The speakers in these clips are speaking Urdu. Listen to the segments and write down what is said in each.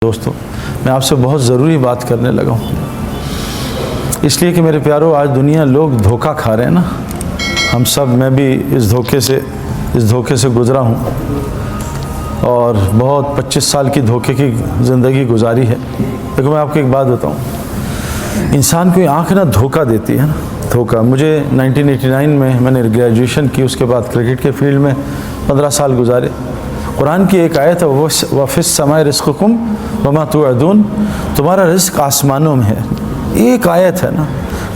دوستوں، میں آپ سے بہت ضروری بات کرنے لگا ہوں، اس لیے کہ میرے پیارو آج دنیا لوگ دھوکہ کھا رہے ہیں نا. ہم سب، میں بھی اس دھوکے سے گزرا ہوں اور بہت 25 سال کی دھوکے کی زندگی گزاری ہے. لیکن میں آپ کو ایک بات بتاؤں، انسان کو آنکھ نہ دھوکہ دیتی ہے نا، دھوکہ. مجھے 1989 میں نے گریجویشن کی، اس کے بعد کرکٹ کے فیلڈ میں 15 سال گزارے. قرآن کی ایک آیت ہے، وَفِي السَّمَاءِ رِزْقُكُمْ وَمَا تُوعَدُونَ، تمہارا رزق آسمانوں میں ہے. ایک آیت ہے نا،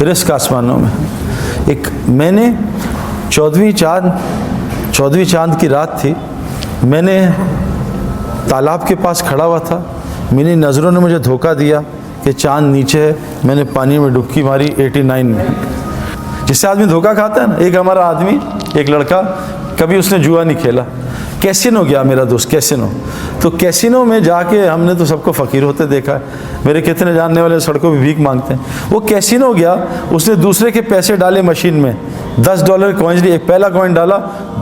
رزق آسمانوں میں. ایک میں نے 14ویں چاند کی رات تھی، میں نے تالاب کے پاس کھڑا ہوا تھا، میری نظروں نے مجھے دھوکہ دیا کہ چاند نیچے ہے. میں نے پانی میں ڈبکی ماری 89 میں. جس سے آدمی دھوکہ کھاتا ہے نا، ایک ہمارا آدمی، ایک لڑکا، کبھی اس نے جوا نہیں کھیلا، کیسینو گیا میرا دوست، کیسینو. تو کیسینو میں جا کے ہم نے تو سب کو فقیر ہوتے دیکھا ہے، میرے کتنے جاننے والے سڑکوں پہ بھیک مانگتے ہیں. وہ کیسینو گیا، اس نے دوسرے کے پیسے ڈالے مشین میں، $10 کوائنز لیے. ایک پہلا کوائن ڈالا،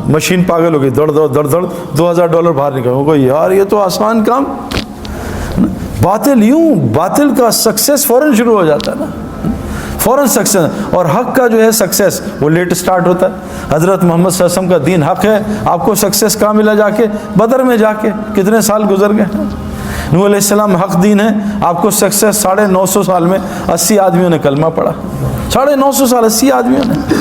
مشین پاگل ہو گئی، دڑ $2000 باہر نکل. وہ کو یار یہ تو آسان کام. باطل کا سکسیس فوراً شروع ہو جاتا ہے نا، فوراً سکسیس. اور حق کا جو ہے سکسیس وہ لیٹ سٹارٹ ہوتا ہے. حضرت محمد صلی اللہ علیہ وسلم کا دین حق ہے، آپ کو سکسیس کہاں ملا؟ جا کے بدر میں جا کے. کتنے سال گزر گئے. نوح علیہ السلام حق دین ہے، آپ کو سکسیس 950 سال میں 80 آدمیوں نے کلمہ پڑھا. 950 سال 80 آدمیوں نے.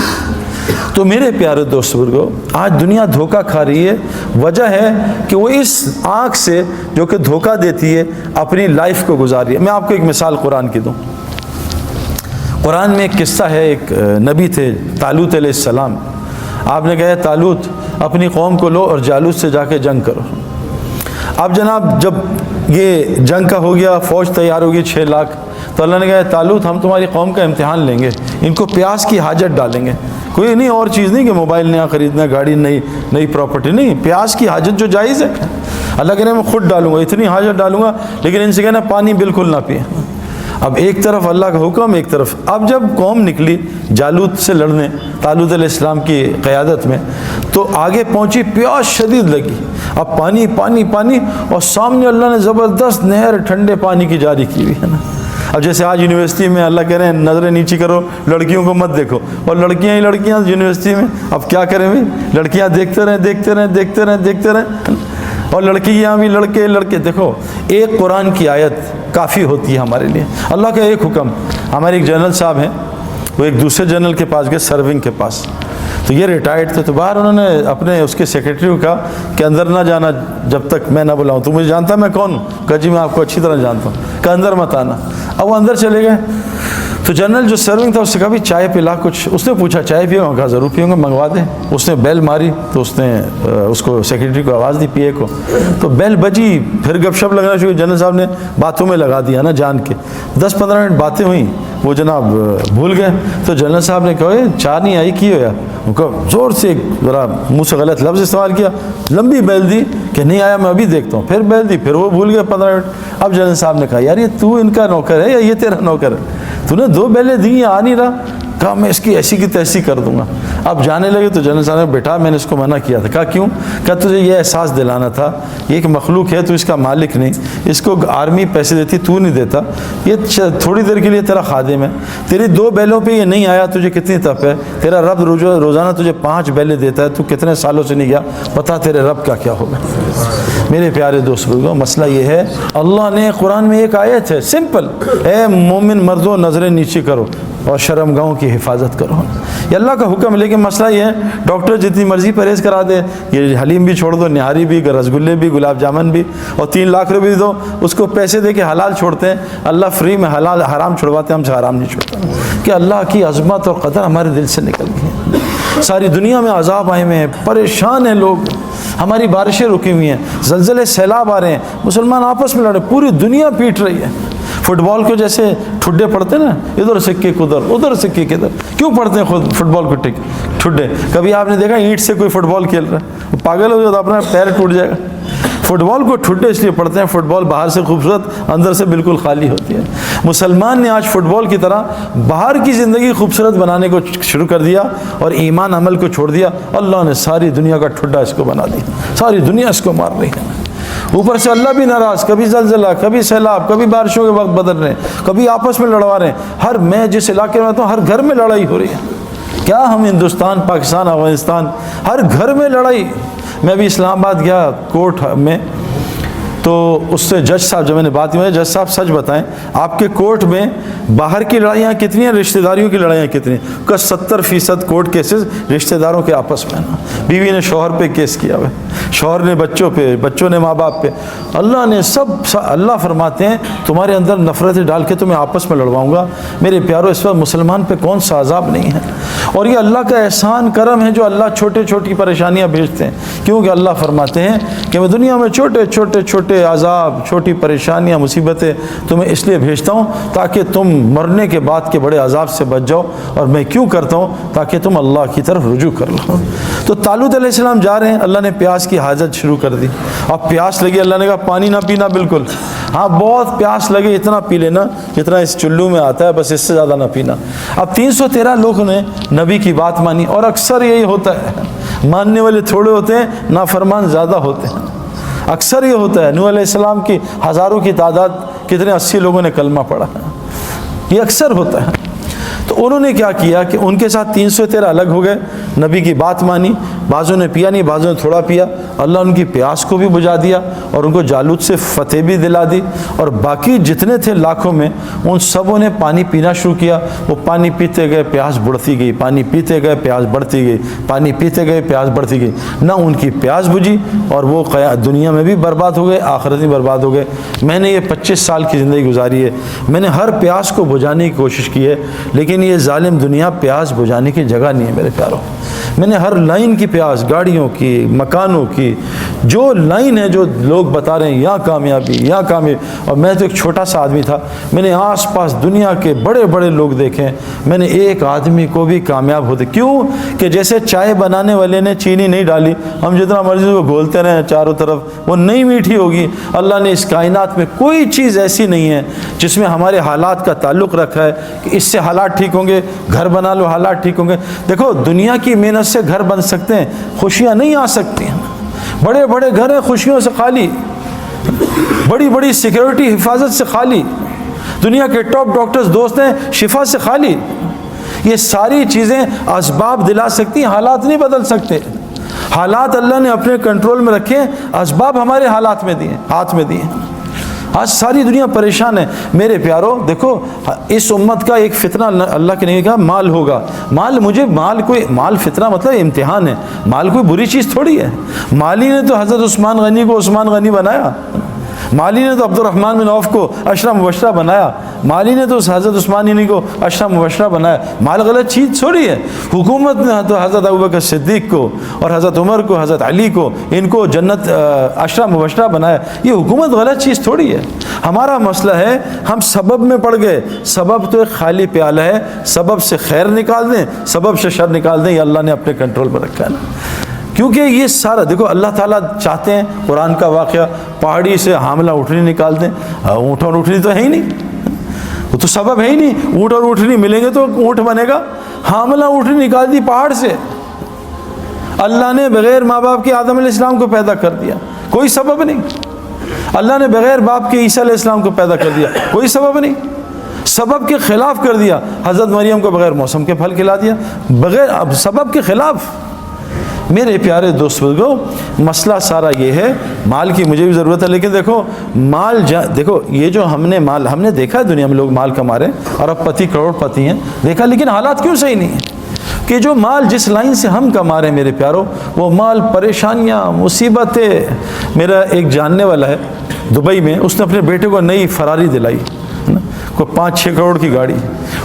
تو میرے پیارے دوست بزرگو، آج دنیا دھوکہ کھا رہی ہے. وجہ ہے کہ وہ اس آنکھ سے جو کہ دھوکہ دیتی ہے اپنی لائف کو گزار رہی ہے. میں آپ کو ایک مثال قرآن کی دوں. قرآن میں ایک قصہ ہے، ایک نبی تھے طالوت علیہ السلام. آپ نے کہا طالوت اپنی قوم کو لو اور جالوت سے جا کے جنگ کرو. اب جناب جب یہ جنگ کا ہو گیا، فوج تیار ہوگی 6 لاکھ، تو اللہ نے کہا طالوت ہم تمہاری قوم کا امتحان لیں گے، ان کو پیاس کی حاجت ڈالیں گے. کوئی نہیں اور چیز نہیں کہ موبائل نیا خریدنا، گاڑی نئی پراپرٹی نہیں، پیاس کی حاجت جو جائز ہے. اللہ کہہ رہے میں خود ڈالوں گا، اتنی حاجت ڈالوں گا، لیکن ان سے کہنا پانی بالکل نہ پیے. اب ایک طرف اللہ کا حکم، ایک طرف. اب جب قوم نکلی جالوت سے لڑنے طالوت علیہ السلام کی قیادت میں، تو آگے پہنچی، پیاس شدید لگی. اب پانی پانی پانی، اور سامنے اللہ نے زبردست نہر ٹھنڈے پانی کی جاری کی ہوئی ہے نا. اب جیسے آج یونیورسٹی میں اللہ کہہ رہے ہیں نظریں نیچی کرو، لڑکیوں کو مت دیکھو، اور لڑکیاں ہی لڑکیاں یونیورسٹی میں. اب کیا کریں بھائی، لڑکیاں دیکھتے رہیں، اور لڑکیاں بھی لڑکے. دیکھو ایک قرآن کی آیت کافی ہوتی ہے ہمارے لیے. اللہ کا ایک حکم. ہمارے ایک جنرل صاحب ہیں، وہ ایک دوسرے جنرل کے پاس گئے، سرونگ کے پاس. تو یہ ریٹائرڈ تھے، تو باہر انہوں نے اپنے اس کے سیکرٹری کو کہا کہ اندر نہ جانا جب تک میں نہ بلاؤں. تو مجھے جانتا میں کون ہوں؟ کہا جی میں آپ کو اچھی طرح جانتا ہوں. کہ اندر مت آنا. اب وہ اندر چلے گئے. تو جنرل جو سرونگ تھا اس سے کہا بھی چائے پلا کچھ. اس نے پوچھا چائے پیو؟ کہا ضرور پیوں گا، منگوا دیں. اس نے بیل ماری، تو اس نے اس کو سیکرٹری کو آواز دی، پی اے کو. تو بیل بجی، پھر گپ شپ لگنا شروع. جنرل صاحب نے باتوں میں لگا دیا نا جان کے. 10-15 منٹ باتیں ہوئیں، وہ جناب بھول گئے. تو جنرل صاحب نے کہا چائے نہیں آئی، کی ہویا؟ زور سے ذرا منہ سے غلط لفظ استعمال کیا، لمبی بیل دی کہ نہیں آیا میں ابھی دیکھتا ہوں. پھر بیل دی، پھر وہ بھول گئے 15 منٹ. اب جنرل صاحب نے کہا یار یہ تو ان کا نوکر ہے یا یہ تیرا نوکر ہے؟ تو نے 2 بیلیں دی، آ نہیں رہا. کہا میں اس کی ایسی کی تیسی کر دوں گا. اب جانے لگے تو جنرل صاحب نے بیٹا میں نے اس کو منع کیا تھا. کہا کیوں؟ کہا تجھے یہ احساس دلانا تھا یہ ایک مخلوق ہے، تو اس کا مالک نہیں، اس کو آرمی پیسے دیتی، تو نہیں دیتا، یہ تھوڑی دیر کے لیے تیرا خادم ہے. تیری 2 بیلوں پہ یہ نہیں آیا، تجھے کتنی تپ ہے. تیرا رب روزانہ تجھے 5 بیلیں دیتا ہے، تو کتنے سالوں سے نہیں گیا، بتا تیرے رب کا کیا ہوگا. میرے پیارے دوست بزرگوں، مسئلہ یہ ہے، اللہ نے قرآن میں ایک آیت ہے سمپل، اے مومن مردوں نظریں نیچی کرو اور شرمگاہوں کی حفاظت کرو. یہ اللہ کا حکم. لیکن مسئلہ یہ ہے ڈاکٹر جتنی مرضی پرہیز کرا دے، یہ حلیم بھی چھوڑ دو، نہاری بھی، رسگلے بھی، گلاب جامن بھی، اور 3 لاکھ روپے دو، اس کو پیسے دے کے حلال چھوڑتے ہیں. اللہ فری میں حلال حرام چھڑواتے ہیں، ہم سے حرام نہیں چھوڑتا. کہ اللہ کی عظمت اور قدر ہمارے دل سے نکل گئی ہے. ساری دنیا میں عذاب آئے ہوئے ہیں، پریشان ہیں لوگ، ہماری بارشیں رکی ہوئی ہیں، زلزلے سیلاب آ رہے ہیں، مسلمان آپس میں لڑے، پوری دنیا پیٹ رہی ہے. فٹ بال کو جیسے ٹھڈے پڑتے ہیں نا، ادھر سے کک ادھر سے کک ادھر. کیوں پڑھتے ہیں خود فٹ بال کو ٹھڈے؟ کبھی آپ نے دیکھا اینٹ سے کوئی فٹ بال کھیل رہا ہے؟ پاگل ہو جائے تو اپنا پیر ٹوٹ جائے گا. فٹ بال کو ٹھڈے اس لیے پڑھتے ہیں، فٹ بال باہر سے خوبصورت، اندر سے بالکل خالی ہوتی ہے. مسلمان نے آج فٹ بال کی طرح باہر کی زندگی خوبصورت بنانے کو شروع کر دیا اور ایمان عمل کو چھوڑ دیا. اللہ نے ساری دنیا کا ٹھڈا اس کو بنا دیا، ساری دنیا اس کو مار رہی ہے. اوپر سے اللہ بھی ناراض، کبھی زلزلہ، کبھی سیلاب، کبھی بارشوں کے وقت بدل رہے ہیں، کبھی آپس میں لڑوا رہے ہیں۔ میں جس علاقے میں رہتا ہوں ہر گھر میں لڑائی ہو رہی ہے۔ کیا ہم ہندوستان، پاکستان، افغانستان، ہر گھر میں لڑائی۔ میں ابھی اسلام آباد گیا کورٹ میں، تو اس سے جج صاحب جب میں نے بات کی، جج صاحب سچ بتائیں آپ کے کورٹ میں باہر کی لڑائیاں کتنی ہیں، رشتہ داریوں کی لڑائیاں کتنی ہیں؟ کہ 70% کورٹ کیسز رشتہ داروں کے آپس میں نا، بیوی نے شوہر پہ کیس کیا ہوا ہے، شوہر نے بچوں پہ، بچوں نے ماں باپ پہ۔ اللہ نے اللہ فرماتے ہیں تمہارے اندر نفرتیں ڈال کے تمہیں آپس میں لڑواؤں گا۔ میرے پیارو، اس وقت مسلمان پہ کون سا عذاب نہیں ہے؟ اور یہ اللہ کا احسان کرم ہے جو اللہ چھوٹی چھوٹی پریشانیاں بھیجتے ہیں، کیونکہ اللہ فرماتے ہیں کہ میں دنیا میں چھوٹے چھوٹے چھوٹے عذاب، چھوٹی پریشانیاں، مصیبتیں تمہیں اس لیے بھیجتا ہوں تاکہ تم مرنے کے بعد کے بڑے عذاب سے بچ جاؤ۔ اور میں کیوں کرتا ہوں؟ تاکہ تم اللہ کی طرف رجوع کر لو۔ تو طالوت علیہ السلام جا رہے ہیں، اللہ نے پیاس کی حاجت شروع کر دی۔ اب پیاس لگی، اللہ نے کہا پانی نہ پینا بالکل، ہاں بہت پیاس لگے اتنا پی لینا جتنا اس چلو میں آتا ہے، بس اس سے زیادہ نہ پینا۔ اب 313 لوگوں نے نبی کی بات مانی، اور اکثر یہی ہوتا ہے، ماننے والے تھوڑے ہوتے ہیں، نافرمان زیادہ ہوتے ہیں۔ اکثر یہ ہوتا ہے۔ نوح علیہ السلام کی ہزاروں کی تعداد، کتنے 80 لوگوں نے کلمہ پڑھا ہے، یہ اکثر ہوتا ہے۔ تو انہوں نے کیا کیا کہ ان کے ساتھ 313 الگ ہو گئے، نبی کی بات مانی، بعضوں نے پیا نہیں، بعضوں نے تھوڑا پیا۔ اللہ ان کی پیاس کو بھی بجھا دیا اور ان کو جالوت سے فتح بھی دلا دی، اور باقی جتنے تھے لاکھوں میں ان سبوں نے پانی پینا شروع کیا۔ وہ پانی پیتے گئے، پیاس بڑھتی گئی، پانی پیتے گئے، پیاس بڑھتی گئی، پانی پیتے گئے، پیاس بڑھتی گئی۔ نہ ان کی پیاس بجھی، اور وہ دنیا میں بھی برباد ہو گئے، آخرت میں برباد ہو گئے۔ میں نے یہ 25 سال کی زندگی گزاری ہے، میں نے ہر پیاس کو بجھانے کی کوشش کی ہے، لیکن یہ ظالم دنیا پیاس بجھانے کی جگہ نہیں ہے میرے پیاروں۔ میں نے ہر لائن کی پیاس، گاڑیوں کی، مکانوں کی، جو لائن ہے جو لوگ بتا رہے ہیں یہاں کامیابی، یہاں کامیابی، اور میں تو ایک چھوٹا سا آدمی تھا، میں نے آس پاس دنیا کے بڑے بڑے لوگ دیکھے، میں نے ایک آدمی کو بھی کامیاب ہوتے، کیوں کہ جیسے چائے بنانے والے نے چینی نہیں ڈالی، ہم جتنا مرضی وہ گھولتے رہیں چاروں طرف وہ نہیں میٹھی ہوگی۔ اللہ نے اس کائنات میں کوئی چیز ایسی نہیں ہے جس میں ہمارے حالات کا تعلق رکھا ہے کہ اس سے حالات ٹھیک ہوں گے، گھر بنا لو حالات ٹھیک ہوں گے۔ دیکھو دنیا کی محنت سے گھر بن سکتے ہیں، خوشیاں نہیں آ سکتی ہیں۔ بڑے بڑے گھر ہیں خوشیوں سے خالی، بڑی بڑی سیکیورٹی حفاظت سے خالی، دنیا کے ٹاپ ڈاکٹرز دوست ہیں شفا سے خالی۔ یہ ساری چیزیں اسباب دلا سکتی ہیں، حالات نہیں بدل سکتے۔ حالات اللہ نے اپنے کنٹرول میں رکھے، اسباب ہمارے حالات میں دیے، ہاتھ میں دیے۔ آج ساری دنیا پریشان ہے میرے پیارو۔ دیکھو اس امت کا ایک فتنہ اللہ کے نہیں کہا مال ہوگا، مال فتنہ مطلب امتحان ہے، مال کوئی بری چیز تھوڑی ہے۔ مالی نے تو حضرت عثمان غنی کو عثمان غنی بنایا، مالی نے تو عبد الرحمن بن عوف کو اشرا مبشرہ بنایا، مالی نے تو حضرت عثمان غنی کو اشرا مبشرہ بنایا۔ مال غلط چیز تھوڑی ہے۔ حکومت نے تو حضرت ابوبکر صدیق کو اور حضرت عمر کو، حضرت علی کو، ان کو جنت اشرا مبشرہ بنایا۔ یہ حکومت غلط چیز تھوڑی ہے۔ ہمارا مسئلہ ہے ہم سبب میں پڑ گئے۔ سبب تو ایک خالی پیالہ ہے، سبب سے خیر نکال دیں، سبب سے شر نکال دیں، یہ اللہ نے اپنے کنٹرول میں رکھا ہے نا۔ کیونکہ یہ سارا دیکھو اللہ تعالیٰ چاہتے ہیں، قرآن کا واقعہ، پہاڑی سے حاملہ اونٹنی نکال دیں، اونٹ اور اونٹنی تو ہے ہی نہیں، وہ تو سبب ہے ہی نہیں، اونٹ اور اونٹنی ملیں گے تو اونٹ بنے گا۔ حاملہ اونٹنی نکال دی پہاڑ سے، اللہ نے بغیر ماں باپ کے آدم علیہ السلام کو پیدا کر دیا، کوئی سبب نہیں۔ اللہ نے بغیر باپ کے عیسیٰ علیہ السلام کو پیدا کر دیا، کوئی سبب نہیں۔ سبب کے خلاف کر دیا، حضرت مریم کو بغیر موسم کے پھل کھلا دیا، بغیر اب سبب کے خلاف۔ میرے پیارے دوستو، مسئلہ سارا یہ ہے، مال کی مجھے بھی ضرورت ہے، لیکن دیکھو مال دیکھو یہ جو ہم نے دیکھا ہے دنیا میں لوگ مال کما رہے ہیں، ارب پتی کروڑ پتی ہیں، دیکھا، لیکن حالات کیوں صحیح نہیں ہیں؟ کہ جو مال جس لائن سے ہم کما رہے ہیں میرے پیاروں، وہ مال پریشانیاں، مصیبتیں۔ میرا ایک جاننے والا ہے دبئی میں، اس نے اپنے بیٹے کو نئی فراری دلائی، کوئی 5-6 کروڑ کی گاڑی،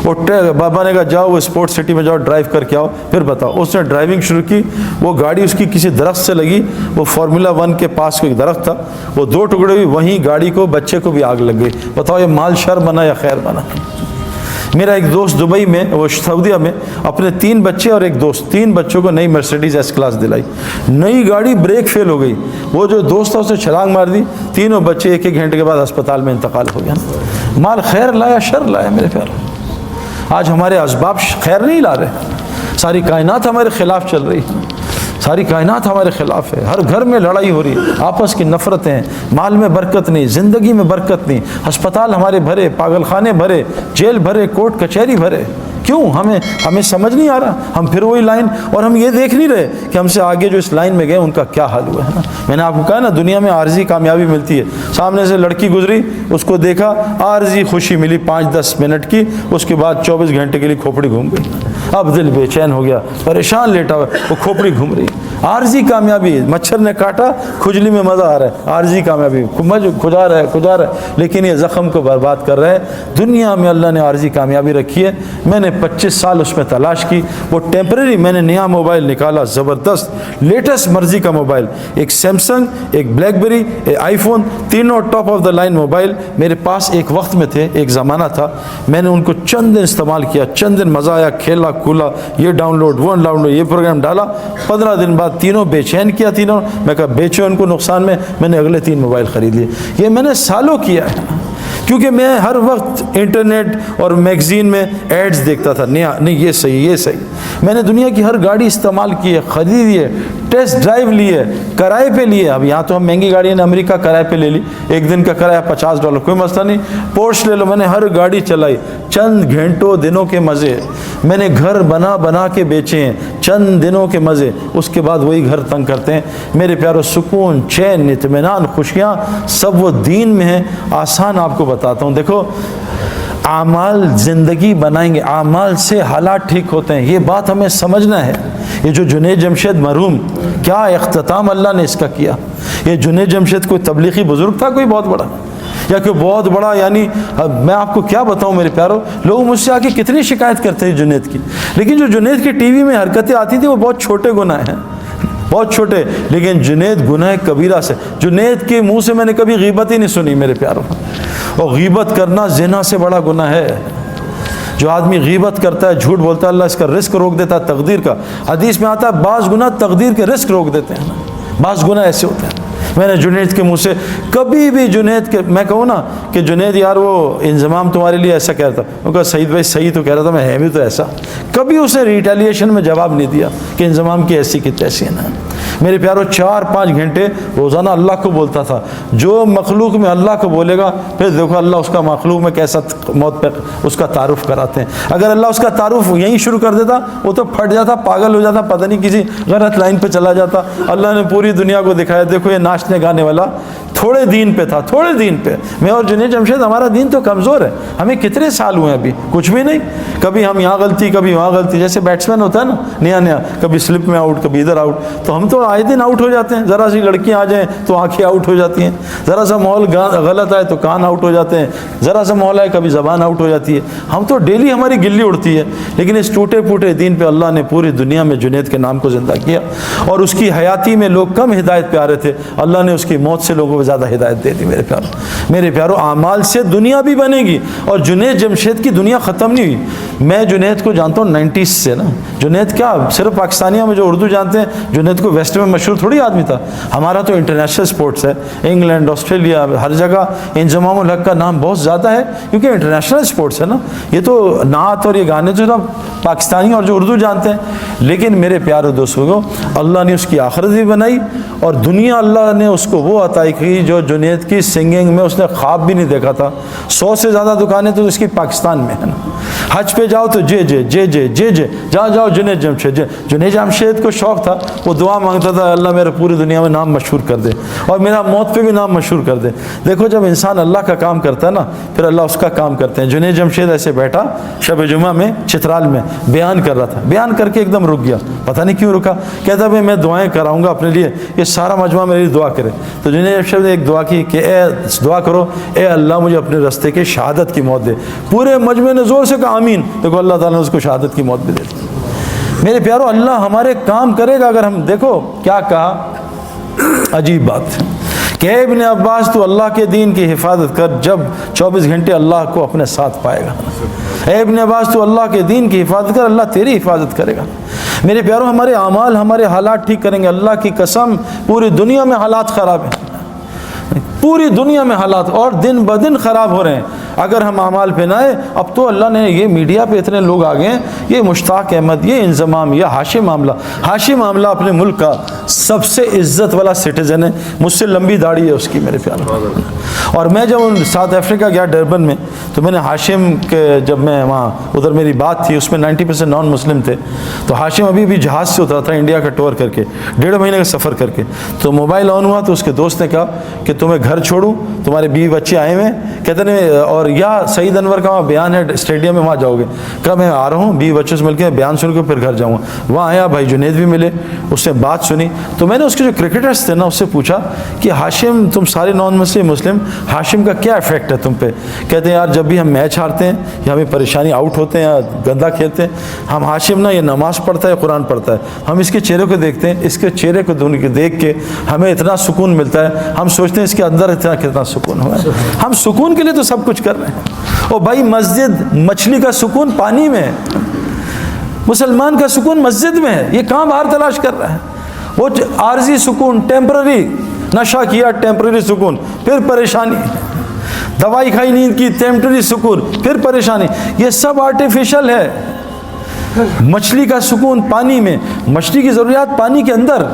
وہ بابا نے کہا جاؤ وہ اسپورٹ سٹی میں جاؤ ڈرائیو کر کے آؤ پھر بتاؤ۔ اس نے ڈرائیونگ شروع کی، وہ گاڑی اس کی کسی درخت سے لگی، وہ فارمولا 1 کے پاس کوئی درخت تھا، وہ 2 ٹکڑے ہوئی، وہیں گاڑی کو بچے کو بھی آگ لگ گئی۔ بتاؤ یہ مال شر بنا یا خیر بنا؟ میرا ایک دوست دبئی میں، وہ سعودیہ میں، اپنے 3 بچے اور ایک دوست، 3 بچوں کو نئی مرسیڈیز ایس کلاس دلائی، نئی گاڑی، بریک فیل ہو گئی، وہ جو دوست تھا اسے چھلانگ مار دی، تینوں بچے 1-1 گھنٹے کے بعد اسپتال میں انتقال ہو گیا۔ مال خیر لایا شر لایا میرے پیارے؟ آج ہمارے اسباب خیر نہیں لا رہے، ساری کائنات ہمارے خلاف چل رہی ہے، ساری کائنات ہمارے خلاف ہے، ہر گھر میں لڑائی ہو رہی ہے، آپس کی نفرتیں، مال میں برکت نہیں، زندگی میں برکت نہیں، ہسپتال ہمارے بھرے، پاگل خانے بھرے، جیل بھرے، کورٹ کچہری بھرے. کیوں؟ ہمیں سمجھ نہیں آ رہا. ہم پھر وہی لائن، اور ہم یہ دیکھ نہیں رہے کہ ہم سے آگے جو اس لائن میں گئے ان کا کیا حال ہوا ہے نا. میں نے آپ کو کہا نا، دنیا میں عارضی کامیابی ملتی ہے. سامنے سے لڑکی گزری، اس کو دیکھا، عارضی خوشی ملی 5-10 منٹ کی، اس کے بعد 24 گھنٹے کے لیے کھوپڑی گھوم گئی. اب دل بے چین ہو گیا، پریشان لیٹا ہوا، وہ کھوپڑی گھوم رہی. عارضی کامیابی، مچھر نے کاٹا، کھجلی میں مزہ آ رہا ہے، عارضی کامیابی، کھجا رہا ہے، لیکن یہ زخم کو برباد کر رہا ہے. دنیا میں اللہ نے عارضی کامیابی رکھی ہے. میں نے 25 سال اس میں تلاش کی، وہ ٹیمپرری. میں نے نیا موبائل نکالا، زبردست لیٹسٹ مرضی کا موبائل، ایک سیمسنگ، ایک بلیک بیری، ایک آئی فون، تینوں top of the line mobile میرے پاس ایک وقت میں تھے، ایک زمانہ تھا. میں نے ان کو چند دن استعمال کیا، چند دن مزہ آیا، کھیلا کولا، یہ ڈاؤن لوڈ، وہ ڈاؤن لوڈ، یہ پروگرام ڈالا. 15 دن بعد تینوں بے چین کیا. تینوں میں کہا بیچو ان کو نقصان میں نے اگلے 3 موبائل خرید لیے. یہ میں نے سالوں کیا ہے، کیونکہ میں ہر وقت انٹرنیٹ اور میگزین میں ایڈز دیکھتا تھا. نہیں یہ صحیح، یہ صحیح. میں نے دنیا کی ہر گاڑی استعمال کی ہے، خریدی ہے، ٹیسٹ ڈرائیو لی ہے، کرائے پہ لی ہے. اب یہاں تو ہم مہنگی گاڑی نے امریکہ کرائے پہ لے لی، ایک دن کا کرایہ $50، کوئی مسئلہ نہیں. پورش لے لو. میں نے ہر گاڑی چلائی، چند گھنٹوں دنوں کے مزے. میں نے گھر بنا کے بیچے ہیں، چند دنوں کے مزے. اس کے بعد وہی گھر تنگ کرتے ہیں. میرے پیارو، سکون، چین، اطمینان، خوشیاں سب وہ دین میں ہیں. آسان آپ کو بتاتا ہوں. دیکھو، اعمال زندگی بنائیں گے، اعمال سے حالات ٹھیک ہوتے ہیں. یہ بات ہمیں سمجھنا ہے. یہ جو جنید جمشید مرحوم، کیا اختتام اللہ نے اس کا کیا. یہ جنید جمشید کوئی تبلیغی بزرگ تھا کوئی بہت بڑا، یا کوئی بہت بڑا، یعنی میں آپ کو کیا بتاؤں میرے پیارو. لوگ مجھ سے آ کے کتنی شکایت کرتے ہیں جنید کی، لیکن جو جنید کی ٹی وی میں حرکتیں آتی تھیں وہ بہت چھوٹے گناہ ہیں، بہت چھوٹے. لیکن جنید گناہ کبیرہ سے، جنید کے منہ سے میں نے کبھی غیبت ہی نہیں سنی میرے پیارو. اور غیبت کرنا زنا سے بڑا گناہ ہے. جو آدمی غیبت کرتا ہے، جھوٹ بولتا ہے، اللہ اس کا رزق روک دیتا ہے تقدیر کا. حدیث میں آتا ہے بعض گناہ تقدیر کے رزق روک دیتے ہیں، بعض گناہ ایسے ہوتے ہیں. میں نے جنید کے منہ سے کبھی بھی، جنید کے میں کہوں نا کہ جنید یار وہ انضمام تمہارے لیے ایسا کہہ رہا تھا، وہ کہا سعید بھائی صحیح تو کہہ رہا تھا، میں ہے بھی تو ایسا. کبھی اسے ریٹیلیشن میں جواب نہیں دیا کہ انضمام کی ایسی کی تیسی ہے. میرے پیارو 4-5 گھنٹے روزانہ اللہ کو بولتا تھا. جو مخلوق میں اللہ کو بولے گا، پھر دیکھو اللہ اس کا مخلوق میں کیسا موت پہ اس کا تعارف کراتے ہیں. اگر اللہ اس کا تعارف یہیں شروع کر دیتا، وہ تو پھٹ جاتا، پاگل ہو جاتا، پتہ نہیں کسی غلط لائن پہ چلا جاتا. اللہ نے پوری دنیا کو دکھایا، دیکھو یہ ناچنے گانے والا تھوڑے دین پہ تھا، تھوڑے دین پہ. میں اور جنید جمشید، ہمارا دین تو کمزور ہے. ہمیں کتنے سال ہوئے ابھی، کچھ بھی نہیں. کبھی ہم یہاں غلطی، کبھی وہاں غلطی. جیسے بیٹسمین ہوتا ہے نا، نیا کبھی سلپ میں آؤٹ، کبھی ادھر آؤٹ. تو ہم تو آئے دن آؤٹ ہو جاتے ہیں. ذرا سی لڑکیاں آ جائیں تو آنکھیں آؤٹ ہو جاتی ہیں، ذرا سا ماحول غلط آئے تو کان آؤٹ ہو جاتے ہیں، ذرا سا ماحول آئے کبھی زبان آؤٹ ہو جاتی ہے. ہم تو ڈیلی ہماری گلی اڑتی ہے. لیکن اس ٹوٹے پھوٹے دین پہ اللہ نے پوری دنیا میں جنید کے نام کو زندہ کیا. اور اس کی حیاتی میں لوگ کم ہدایت پہ آ رہے تھے، اللہ نے اس کی موت سے لوگوں کو زیادہ ہدایت دے دی. میرے پیارو، اعمال سے دنیا بھی بنے گی. اور جنید جمشید کی دنیا ختم نہیں ہوئی. میں جنید کو جانتا ہوں 90s سے نا. جنید کیا صرف پاکستانیوں میں جو اردو جانتے ہیں، جنید کو ویسٹ میں مشہور تھوڑی آدمی تھا. ہمارا تو انٹرنیشنل سپورٹس ہے، انگلینڈ، آسٹریلیا، ہر جگہ انضمام الحق کا نام بہت زیادہ ہے، کیونکہ انٹرنیشنل سپورٹس ہے نا. یہ تو نعت اور یہ گانے جو سب پاکستانی اور جو اردو جانتے ہیں. لیکن میرے پیارے دوستوں، اللہ نے اس کی آخرت بھی بنائی، اور دنیا اللہ نے اس کو وہ عطا کی جو جنید کی سنگنگ میں اس نے خواب بھی نہیں دیکھا تھا. 100 سے زیادہ دکانیں تو اس کی پاکستان میں ہیں نا. حج پہ جاؤ تو جے جے جے جے جے جے، جہاں جاؤ جنید جمشید. جنید جمشید کو شوق تھا، وہ دعا مانگتا تھا اللہ میرا پوری دنیا میں نام مشہور کر دے، اور میرا موت پہ بھی نام مشہور کر دے. دیکھو جب انسان اللہ کا کام کرتا ہے نا، پھر اللہ اس کا کام کرتے ہیں. جنید جمشید ایسے بیٹھا شب جمعہ میں چترال میں بیان کر رہا تھا. بیان کر کے ایک دم رک گیا، پتہ نہیں کیوں رکا. کہتا بھائی میں دعائیں کراؤں گا اپنے لیے، یہ سارا مجمع میری دعا کرے. تو جنید جمشید نے ایک دعا کی کہ اے دعا کرو، اے اللہ مجھے اپنے راستے کے شہادت کی موت دے. پورے مجمع نے زور سے کہا آمین. دیکھو اللہ تعالیٰ نے اس کو شہادت کی موت بھی دے دی. میرے پیارو، اللہ ہمارے کام کرے گا اگر ہم. دیکھو کیا کہا، عجیب بات کہ اے ابن عباس تو اللہ کے دین کی حفاظت کر، جب 24 گھنٹے اللہ کو اپنے ساتھ پائے گا. اے ابن عباس تو اللہ کے دین کی حفاظت کر، اللہ تیری حفاظت کرے گا. میرے پیارو، ہمارے اعمال ہمارے حالات ٹھیک کریں گے. اللہ کی قسم پوری دنیا میں حالات خراب ہیں. پوری دنیا میں حالات اور دن بدن خراب ہو رہے ہیں. اگر ہم اعمال پہ نہ آئے, اب تو اللہ نے یہ میڈیا پہ اتنے لوگ آ گئے ہیں, یہ مشتاق احمد, یہ انضمام, یہ ہاشم عاملہ اپنے ملک کا سب سے عزت والا سٹیزن ہے, مجھ سے لمبی داڑھی ہے اس کی میرے پیارے. اور میں جب ساؤتھ افریقہ گیا ڈربن میں, تو میں نے ہاشم کے, جب میں وہاں ادھر میری بات تھی, اس میں 90% نان مسلم تھے, تو ہاشم ابھی بھی جہاز سے اترا تھا انڈیا کا ٹور کر کے, 1.5 مہینے کا سفر کر کے. تو موبائل آن ہوا تو اس کے دوست نے کہا کہ تمہیں گھر چھوڑوں, تمہارے بیوی بچے آئے ہوئے, کہتے ہیں اور یا سعید انور کا وہاں بیان ہے اسٹیڈیم میں, وہاں جاؤ گے؟ کہا میں آ رہا ہوں, بیوی بچوں سے مل کے بیان سن کے پھر گھر جاؤں گا. وہاں آیا, بھائی جنید بھی ملے, اس نے بات سنی. تو میں نے اس کے جو کرکٹرز تھے نا اس سے پوچھا کہ ہاشم, تم سارے نان مسلم, ہاشم کا کیا افیکٹ ہے تم پہ؟ کہتے ہیں یار جب بھی ہم میچ ہارتے ہیں یا ہمیں پریشانی, آؤٹ ہوتے ہیں یا گندا کھیلتے ہیں, ہم ہاشم نا یہ نماز پڑھتا ہے, قرآن پڑھتا ہے, ہم اس کے چہرے کو دیکھتے ہیں, اس کے چہرے کو دیکھ کے ہمیں اتنا سکون ملتا ہے, ہم سوچتے ہیں اس کے اندر کتنا سکون ہوا ہے. ہم سکون کے لیے تو سب کچھ کر رہے ہیں. او بھائی, مسجد, مچھلی کا سکون پانی میں ہے, مسلمان کا سکون مسجد میں ہے. یہ کہاں باہر تلاش کر رہا ہے؟ وہ عارضی سکون, ٹیمپرری, نشہ کیا ٹیمپرری سکون, پھر پریشانی, دوائی کھائی نیند کی ٹیمپرری سکون, پھر پریشانی. یہ سب آرٹیفیشل ہے. مچھلی کا سکون پانی میں, مچھلی کی ضروریات پانی کے اندر,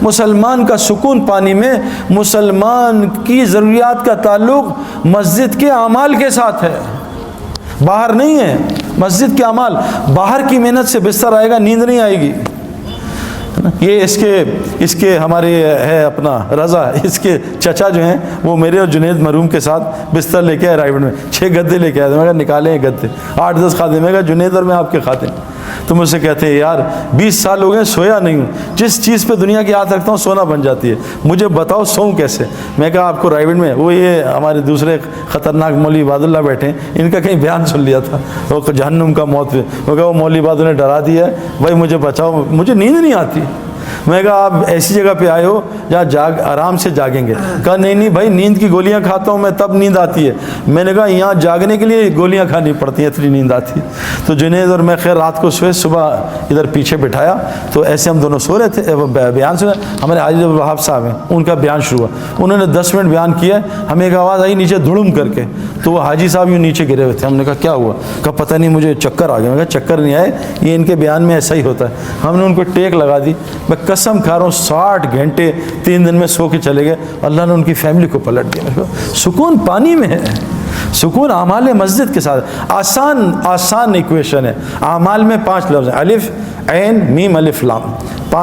مسلمان کا سکون پانی میں. مسلمان کی ضروریات کا تعلق مسجد کے اعمال کے ساتھ ہے, باہر نہیں ہے. مسجد کے اعمال, باہر کی محنت سے بستر آئے گا, نیند نہیں آئے گی. یہ اس کے ہمارے ہے اپنا رضا, اس کے چچا جو ہیں وہ میرے اور جنید مرحوم کے ساتھ بستر لے کے آئے رائیوڈ میں, 6 گدے لے کے آئے. میں کہا نکالیں یہ گدے, 8-10 خادم. میں کہا جنید اور میں آپ کے خادم. تو مجھ سے کہتے ہیں یار 20 سال ہو گئے سویا نہیں ہوں, جس چیز پہ دنیا کی ہاتھ رکھتا ہوں سونا بن جاتی ہے, مجھے بتاؤ سوؤں کیسے؟ میں کہا آپ کو رائیوڈ میں وہ یہ ہمارے دوسرے خطرناک مولوی عباد اللہ بیٹھے ہیں, ان کا کہیں بیان سن لیا تھا, وہ جہنم کا موت پہ. وہ کہا وہ مولوی عباد نے ڈرا دیا ہے, بھائی مجھے بچاؤ, مجھے نیند نہیں آتی. میں کہا آپ ایسی جگہ پہ آئے ہو جہاں آرام سے جاگیں گے. کہا نہیں بھائی, نیند کی گولیاں کھاتا ہوں میں تب نیند آتی ہے. میں نے کہا یہاں جاگنے کے لیے گولیاں کھانی پڑتی ہیں, اتنی نیند آتی ہے. تو جنید اور میں خیر رات کو سوئے, صبح ادھر پیچھے بٹھایا, تو ایسے ہم دونوں سو رہے تھے, بیان سنا. ہمارے حاجی عبدالوہاب صاحب ہیں, ان کا بیان شروع ہوا, انہوں نے 10 منٹ بیان کیا, ہمیں ایک آواز آئی نیچے دھڑم کر کے, تو وہ حاجی صاحب یوں نیچے گرے ہوئے تھے. ہم نے کہا کیا ہوا؟ کہا پتہ نہیں مجھے چکر آ گیا. میں کہا چکر نہیں آئے, یہ ان کے بیان میں ایسا ہی ہوتا ہے. ہم نے ان کو ٹیک لگا دی. میں قسم کھا رہا ہوں 60 گھنٹے 3 دن میں سو کے چلے گئے. اللہ نے ان کی فیملی کو پلٹ دیا. سکون پانی میں ہے, سکون اعمال مسجد کے ساتھ. آسان ایکویشن ہے. اعمال میں 5 لفظ ہیں, الف عین میم الف لام,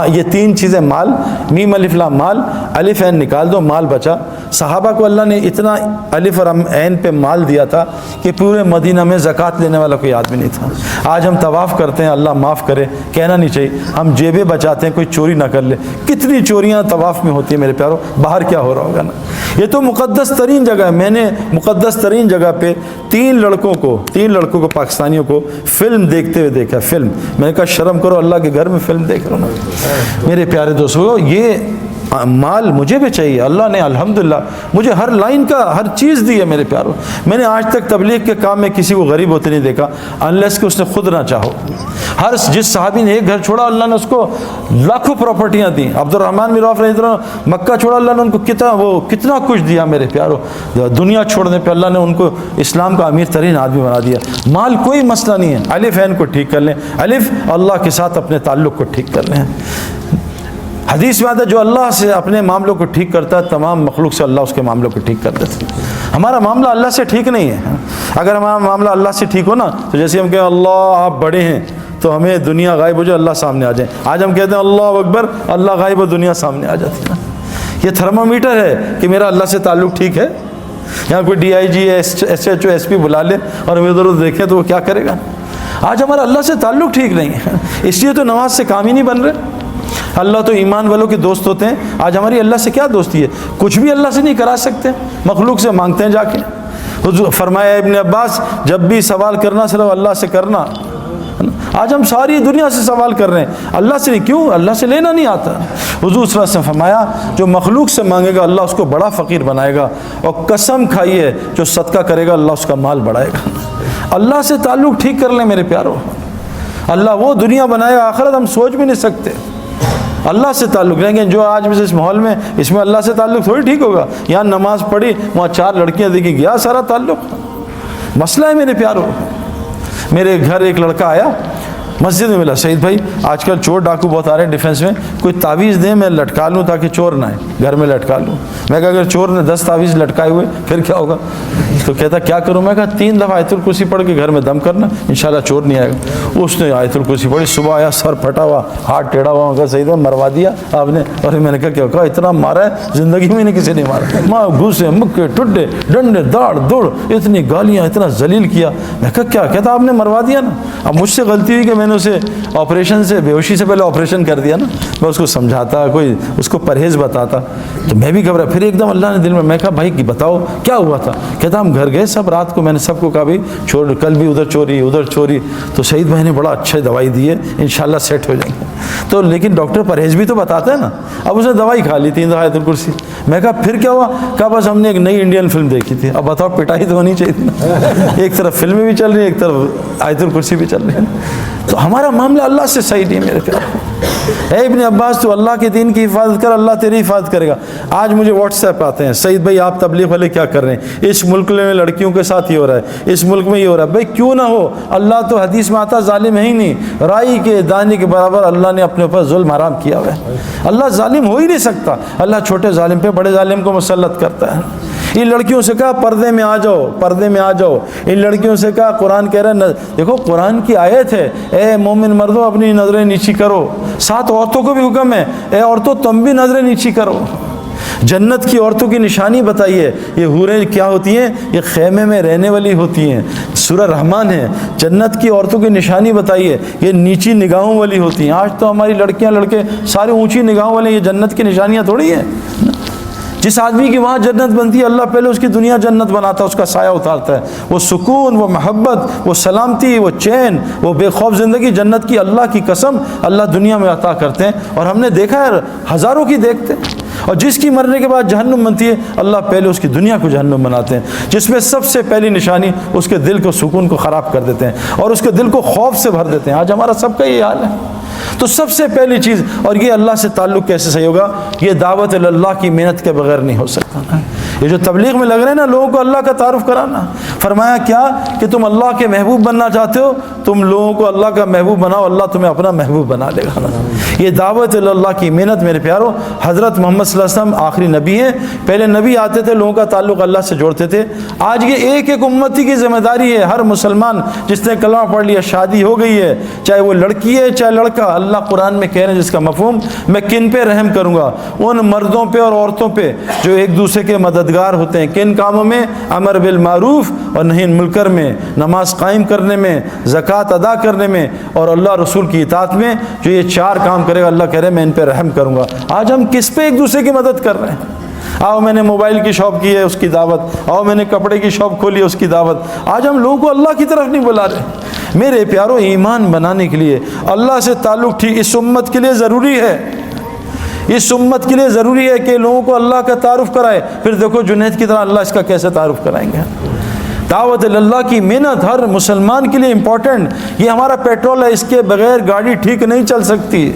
یہ 3 چیزیں. مال, میم الف لام مال, الف عین نکال دو مال بچا. صحابہ کو اللہ نے اتنا الف اور عین پہ مال دیا تھا کہ پورے مدینہ میں زکوٰۃ لینے والا کوئی آدمی نہیں تھا. آج ہم طواف کرتے ہیں, اللہ معاف کرے, کہنا نہیں چاہیے, ہم جیبیں بچاتے ہیں کوئی چوری نہ کر لے. کتنی چوریاں طواف میں ہوتی ہیں میرے پیاروں, باہر کیا ہو رہا ہوگا نا. یہ تو مقدس ترین جگہ ہے. میں نے مقدس ترین جگہ پہ 3 لڑکوں کو پاکستانیوں کو فلم دیکھتے ہوئے دیکھا. فلم, میں نے کہا شرم کرو, اللہ کے گھر میں فلم دیکھ رہا ہوں. میرے پیارے دوستو, یہ مال مجھے بھی چاہیے. اللہ نے الحمدللہ مجھے ہر لائن کا ہر چیز دی ہے میرے پیاروں. میں نے آج تک تبلیغ کے کام میں کسی کو غریب ہوتے نہیں دیکھا, انلیس کہ اس نے خود نہ چاہو. جس صحابی نے ایک گھر چھوڑا, اللہ نے اس کو لاکھوں پراپرٹیاں دیں. عبد الرحمن بن عوف رضی اللہ عنہ مکہ چھوڑا, اللہ نے ان کو کتنا کچھ دیا میرے پیاروں. دنیا چھوڑنے پہ اللہ نے ان کو اسلام کا امیر ترین آدمی بنا دیا. مال کوئی مسئلہ نہیں ہے, الف عین کو ٹھیک کر لیں. الف اللہ کے ساتھ اپنے تعلق کو ٹھیک کر لیں. حدیث میں آتا ہے جو اللہ سے اپنے معاملوں کو ٹھیک کرتا ہے, تمام مخلوق سے اللہ اس کے معاملوں کو ٹھیک کر دیتا ہے. ہمارا معاملہ اللہ سے ٹھیک نہیں ہے. اگر ہمارا معاملہ اللہ سے ٹھیک ہو نا, تو جیسے ہم کہیں اللہ آپ بڑے ہیں, تو ہمیں دنیا غائب ہو جائے, اللہ سامنے آ جائے. آج ہم کہتے ہیں اللہ اکبر, اللہ غائب ہو, دنیا سامنے آ جاتی ہے. یہ تھرمامیٹر ہے کہ میرا اللہ سے تعلق ٹھیک ہے. یہاں کوئی DIG SHO SP بلا لے اور ہمیں ادھر دیکھیں تو وہ کیا کرے گا. آج ہمارا اللہ سے تعلق ٹھیک نہیں ہے, اس لیے تو نماز سے کام ہی نہیں بن رہے. اللہ تو ایمان والوں کے دوست ہوتے ہیں. آج ہماری اللہ سے کیا دوستی ہے؟ کچھ بھی اللہ سے نہیں کرا سکتے, مخلوق سے مانگتے ہیں جا کے. حضور فرمایا ابن عباس, جب بھی سوال کرنا صرف اللہ سے کرنا. آج ہم ساری دنیا سے سوال کر رہے ہیں, اللہ سے نہیں. کیوں؟ اللہ سے لینا نہیں آتا. حضور صلی اللہ علیہ وسلم فرمایا جو مخلوق سے مانگے گا اللہ اس کو بڑا فقیر بنائے گا, اور قسم کھائیے جو صدقہ کرے گا اللہ اس کا مال بڑھائے گا. اللہ سے تعلق ٹھیک کر لیں میرے پیاروں. اللہ وہ دنیا بنائے گا, آخرت ہم سوچ بھی نہیں سکتے. اللہ سے تعلق رہیں گے. جو آج اس ماحول میں اس میں اللہ سے تعلق تھوڑی ٹھیک ہوگا. یہاں نماز پڑھی, وہاں 4 لڑکیاں دیکھی, گیا سارا تعلق. مسئلہ ہے میرے پیارو. میرے گھر ایک لڑکا آیا, مسجد میں ملا, سعید بھائی آج کل چور ڈاکو بہت آ رہے ہیں ڈیفینس میں, کوئی تعویذ دیں میں لٹکا لوں تاکہ چور نہ آئے, گھر میں لٹکا لوں. میں کہا اگر چور نے 10 تعویذ لٹکائے ہوئے پھر کیا ہوگا؟ تو کہتا کیا کروں؟ میں کہا 3 دفعہ آیت الکرسی پڑھ کے گھر میں دم کرنا, انشاءاللہ چور نہیں آئے گا. اس نے آیت الکرسی پڑھی, صبح آیا سر پھٹا ہوا, ہاتھ ٹیڑھا ہوا. میں کہا سعید بھائی مروا دیا آپ نے؟ اور میں نے کہا کیا کہا اتنا مارا ہے زندگی میں نے کسی نہیں مارا. ماں گھوسے مکے ٹڈے ڈنڈے داڑ دوڑ, اتنی گالیاں, اتنا ذلیل کیا. میں کہا کیا؟ کہتا آپ نے مروا دیا نا. اب مجھ سے غلطی ہوئی کہ میں نے اسے آپریشن سے, بے ہوشی سے پہلے آپریشن کر دیا نا. میں اس کو سمجھاتا, کوئی اس کو پرہیز بتاتا, تو میں بھی گھبرا. پھر ایک دم اللہ نے دل میں کہا بھائی بتاؤ کیا ہوا تھا؟ کہتا ہم گھر گئے سب رات کو, میں نے سب کو کہا بھائی چھوڑ, کل بھی ادھر چوری ادھر چوری. تو سعید بھائی نے بڑا اچھا دوائی دی ہے, انشاءاللہ سیٹ ہو جائیں گے. تو لیکن ڈاکٹر پرہیز بھی تو بتاتا ہے نا. اب اس نے دوائی کھا لی 3 دفعہ آیت الکرسی. میں کہا پھر کیا ہوا؟ کہا بس ہم نے ایک نئی انڈین فلم دیکھی تھی. اب بتاؤ پٹائی تو ہونی چاہیے نا. ایک طرف فلمیں بھی چل رہی ہیں, ایک طرف آیت الکرسی بھی چل رہی ہے. تو ہمارا معاملہ اللہ سے صحیح نہیں میرے پیارے. اے ابن عباس تو اللہ کے دین کی حفاظت کر, اللہ تیری حفاظت کرے گا. آج مجھے واٹس ایپ آتے ہیں, سعید بھائی آپ تبلیغ والے کیا کر رہے ہیں, اس ملک میں لڑکیوں کے ساتھ یہ ہو رہا ہے, اس ملک میں یہ ہو رہا ہے. بھائی کیوں نہ ہو, اللہ تو حدیث میں آتا ظالم ہے ہی نہیں. رائی کے دانے کے برابر اللہ نے اپنے اوپر ظلم حرام کیا ہوا ہے. اللہ ظالم ہو ہی نہیں سکتا. اللہ چھوٹے ظالم پہ بڑے ظالم کو مسلط کرتا ہے. ان لڑکیوں سے کہا پردے میں آ جاؤ, پردے میں آ جاؤ. ان لڑکیوں سے کہا, قرآن کہہ رہا ہے, دیکھو قرآن کی آیت ہے, اے مومن مردوں اپنی نظریں نیچی کرو. ساتھ عورتوں کو بھی حکم ہے, اے عورتوں تم بھی نظریں نیچی کرو. جنت کی عورتوں کی نشانی بتائیے. یہ حوریں کیا ہوتی ہیں؟ یہ خیمے میں رہنے والی ہوتی ہیں. سورہ رحمان ہے. جنت کی عورتوں کی نشانی بتائیے, یہ نیچی نگاہوں والی ہوتی ہیں. آج تو ہماری لڑکیاں لڑکے سارے اونچی نگاہوں والے. یہ جنت کی نشانیاں تھوڑی ہیں. جس آدمی کی وہاں جنت بنتی ہے, اللہ پہلے اس کی دنیا جنت بناتا ہے, اس کا سایہ اتارتا ہے. وہ سکون, وہ محبت, وہ سلامتی, وہ چین, وہ بے خوف زندگی, جنت کی اللہ کی قسم اللہ دنیا میں عطا کرتے ہیں. اور ہم نے دیکھا ہے ہزاروں کی دیکھتے ہیں. اور جس کی مرنے کے بعد جہنم بنتی ہے, اللہ پہلے اس کی دنیا کو جہنم بناتے ہیں, جس میں سب سے پہلی نشانی اس کے دل کو, سکون کو خراب کر دیتے ہیں اور اس کے دل کو خوف سے بھر دیتے ہیں. آج ہمارا سب کا یہ حال ہے. تو سب سے پہلی چیز, اور یہ اللہ سے تعلق کیسے صحیح ہوگا؟ یہ دعوت اللہ کی محنت کے بغیر نہیں ہو سکتا. یہ جو تبلیغ میں لگ رہے ہیں نا, لوگوں کو اللہ کا تعارف کرانا. فرمایا کیا کہ تم اللہ کے محبوب بننا چاہتے ہو, تم لوگوں کو اللہ کا محبوب بناؤ, اللہ تمہیں اپنا محبوب بنا لے گا. یہ دعوت اللہ کی محنت میرے پیارو. حضرت محمد صلی اللہ علیہ وسلم آخری نبی ہیں. پہلے نبی آتے تھے, لوگوں کا تعلق اللہ سے جوڑتے تھے. آج یہ ایک ایک امتی کی ذمہ داری ہے. ہر مسلمان جس نے کلمہ پڑھ لیا, شادی ہو گئی ہے, چاہے وہ لڑکی ہے چاہے لڑکا, اللہ قرآن میں کہہ رہے ہیں جس کا مفہوم, میں کن پہ رحم کروں گا؟ ان مردوں پہ اور عورتوں پہ جو ایک دوسرے کے مددگار ہوتے ہیں. کن کاموں میں؟ امر بالمعروف اور نہی عن المنکر میں, نماز قائم کرنے میں, زکوٰۃ ادا کرنے میں, اور اللہ رسول کی اطاعت میں. جو یہ 4 کام کرے گا, اللہ کہہ رہے ہیں میں ان پہ رحم کروں گا. آج ہم کس پہ ایک دوسرے کی مدد کر رہے ہیں؟ آؤ میں نے موبائل کی شاپ کی ہے, اس کی دعوت. آؤ میں نے کپڑے کی شاپ کھولی ہے, اس کی دعوت. آج ہم لوگوں کو اللہ کی طرف نہیں بلا رہے. میرے پیاروں, ایمان بنانے کے لیے اللہ سے تعلق ٹھیک اس امت کے لیے ضروری ہے. اس امت کے لیے ضروری ہے کہ لوگوں کو اللہ کا تعارف کرائے. پھر دیکھو جنید کی طرح اللہ اس کا کیسے تعارف کرائیں گے. دعوت اللہ کی محنت ہر مسلمان کے لیے امپورٹنٹ. یہ ہمارا پیٹرول ہے, اس کے بغیر گاڑی ٹھیک نہیں چل سکتی.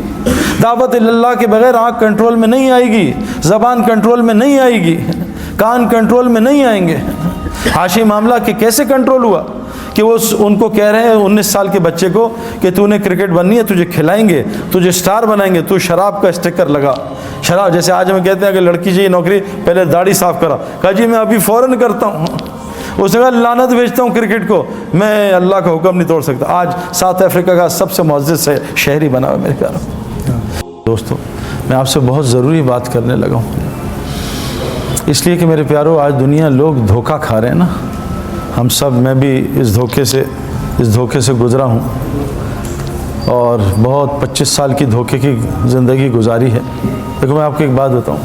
دعوت اللہ کے بغیر آنکھ کنٹرول میں نہیں آئے گی, زبان کنٹرول میں نہیں آئے گی, کان کنٹرول میں نہیں آئیں گے. حاشی معاملہ کہ کیسے کنٹرول ہوا کہ وہ ان کو کہہ رہے ہیں 19 سال کے بچے کو کہ تو نے کرکٹ بننی ہے, تجھے کھلائیں گے, تجھے سٹار بنائیں گے, تو شراب کا اسٹیکر لگا. شراب جیسے آج ہم کہتے ہیں کہ لڑکی چاہیے نوکری, پہلے داڑھی صاف کرا. کہا جی میں ابھی فوراً کرتا ہوں. اس نے کہا لعنت بھیجتا ہوں کرکٹ کو, میں اللہ کا حکم نہیں توڑ سکتا. آج ساؤتھ افریقہ کا سب سے معزز شہری بنا ہوا میرے پیاروں. دوستو, میں آپ سے بہت ضروری بات کرنے لگا ہوں, اس لیے کہ میرے پیاروں آج دنیا لوگ دھوکہ کھا رہے ہیں نا. ہم سب, میں بھی اس دھوکے سے گزرا ہوں, اور بہت 25 سال کی دھوکے کی زندگی گزاری ہے. دیکھو میں آپ کو ایک بات بتاؤں,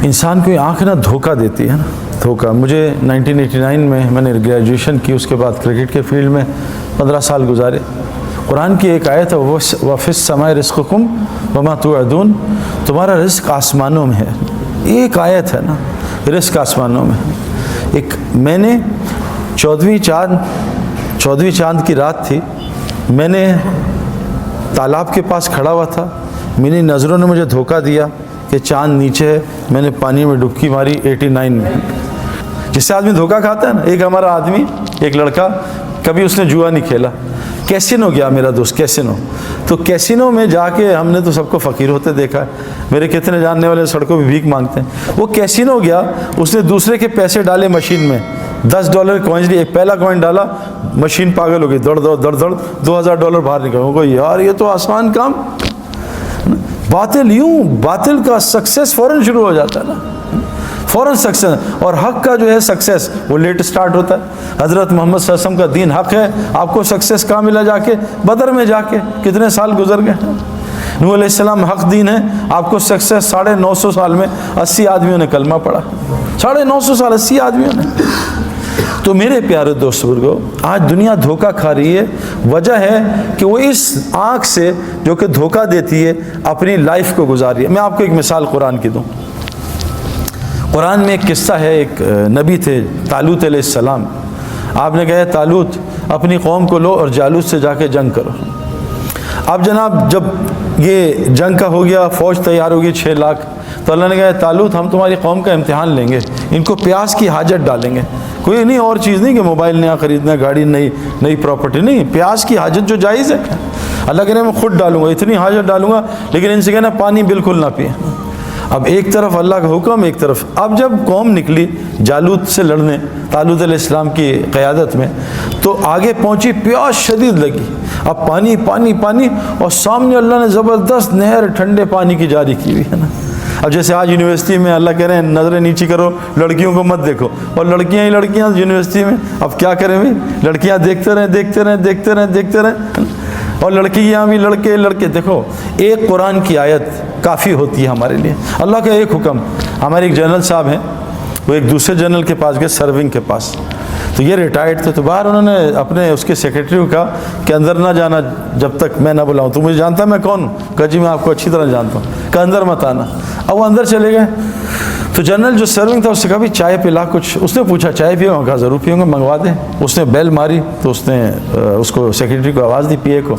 انسان کو آنکھ نا دھوکہ دیتی ہے نا, دھوکہ. مجھے 1989 میں نے گریجویشن کی, اس کے بعد کرکٹ کے فیلڈ میں 15 سال گزارے. قرآن کی ایک آیت ہے, وَفِي السَّمَاءِ رِزْقُكُمْ وَمَا تُوعَدُونَ, تمہارا رزق آسمانوں میں ہے. ایک آیت ہے نا, رزق آسمانوں میں. ایک میں نے 14ویں چاند کی رات تھی, میں نے تالاب کے پاس کھڑا ہوا تھا, میری نظروں نے مجھے دھوکہ دیا کہ چاند نیچے ہے، میں نے پانی میں ڈبکی ماری 89 میں۔ جس سے آدمی دھوکہ کھاتا ہے نا، ایک ہمارا آدمی، ایک لڑکا، کبھی اس نے جوا نہیں کھیلا، کیسینو گیا میرا دوست، کیسینو۔ تو کیسینو میں جا کے ہم نے تو سب کو فقیر ہوتے دیکھا ہے، میرے کتنے جاننے والے سڑکوں پہ بھیک مانگتے ہیں۔ وہ کیسینو گیا، اس نے دوسرے کے پیسے ڈالے مشین میں، $10 کوائنز لیے، پہلا کوائن ڈالا، مشین پاگل ہو گئی، دوڑ دوڑ دوڑ دوڑ، $2000 باہر نکل گئے۔ یار یہ تو آسان کام۔ باطل یوں، باطل کا سکسیس فوراً شروع ہو جاتا ہے نا، فوراً سکسیس، اور حق کا جو ہے سکسیس وہ لیٹ سٹارٹ ہوتا ہے۔ حضرت محمد صلی اللہ علیہ وسلم کا دین حق ہے، آپ کو سکسیس کہاں ملا؟ جا کے بدر میں جا کے، کتنے سال گزر گئے۔ نوح علیہ السلام حق دین ہے، آپ کو سکسیس 950 سال میں 80 آدمیوں نے کلمہ پڑھا، 950 سال 80 آدمیوں نے۔ تو میرے پیارے دوست بزرگو، آج دنیا دھوکہ کھا رہی ہے، وجہ ہے کہ وہ اس آنکھ سے جو کہ دھوکہ دیتی ہے اپنی لائف کو گزار رہی ہے۔ میں آپ کو ایک مثال قرآن کی دوں۔ قرآن میں ایک قصہ ہے، ایک نبی تھے طالوت علیہ السلام۔ آپ نے کہا طالوت اپنی قوم کو لو اور جالوت سے جا کے جنگ کرو۔ اب جناب جب یہ جنگ کا ہو گیا، فوج تیار ہوگی 6 لاکھ، تو اللہ نے کہا طالوت ہم تمہاری قوم کا امتحان لیں گے، ان کو پیاس کی حاجت ڈالیں گے، کوئی نہیں اور چیز نہیں کہ موبائل نیا خریدنا، گاڑی نئی پراپرٹی نہیں، پیاس کی حاجت جو جائز ہے۔ اللہ کہہ رہے ہیں میں خود ڈالوں گا، اتنی حاجت ڈالوں گا، لیکن ان سے کہنا پانی بالکل نہ پیے۔ اب ایک طرف اللہ کا حکم، ایک طرف اب جب قوم نکلی جالوت سے لڑنے طالوت علیہ السلام کی قیادت میں، تو آگے پہنچی، پیاس شدید لگی، اب پانی پانی پانی، اور سامنے اللہ نے زبردست نہر ٹھنڈے پانی کی جاری کی ہوئی ہے نا۔ اب جیسے آج یونیورسٹی میں اللہ کہہ رہے ہیں نظریں نیچی کرو، لڑکیوں کو مت دیکھو، اور لڑکیاں ہی لڑکیاں یونیورسٹی میں، اب کیا کریں بھائی، لڑکیاں دیکھتے رہیں دیکھتے رہیں دیکھتے رہیں دیکھتے رہیں، اور لڑکیاں بھی لڑکے لڑکے۔ دیکھو ایک قرآن کی آیت کافی ہوتی ہے ہمارے لیے، اللہ کا ایک حکم۔ ہمارے ایک جنرل صاحب ہیں، وہ ایک دوسرے جنرل کے پاس گئے، سرونگ کے پاس، تو یہ ریٹائرڈ تھے، تو باہر انہوں نے اپنے اس کے سیکرٹری کو کہا کہ اندر نہ جانا جب تک میں نہ بلاؤں، تو مجھے جانتا میں کون ہوں؟ کہا جی میں آپ کو اچھی طرح جانتا ہوں، کہ اندر مت آنا۔ اب وہ اندر چلے گئے، تو جنرل جو سرونگ تھا اس سے کہا بھی چائے پلا کچھ، اس نے پوچھا چائے پیو؟ کہا ضرور پیوں گا، منگوا دیں۔ اس نے بیل ماری، تو اس نے اس کو سیکرٹری کو آواز دی، پی اے کو،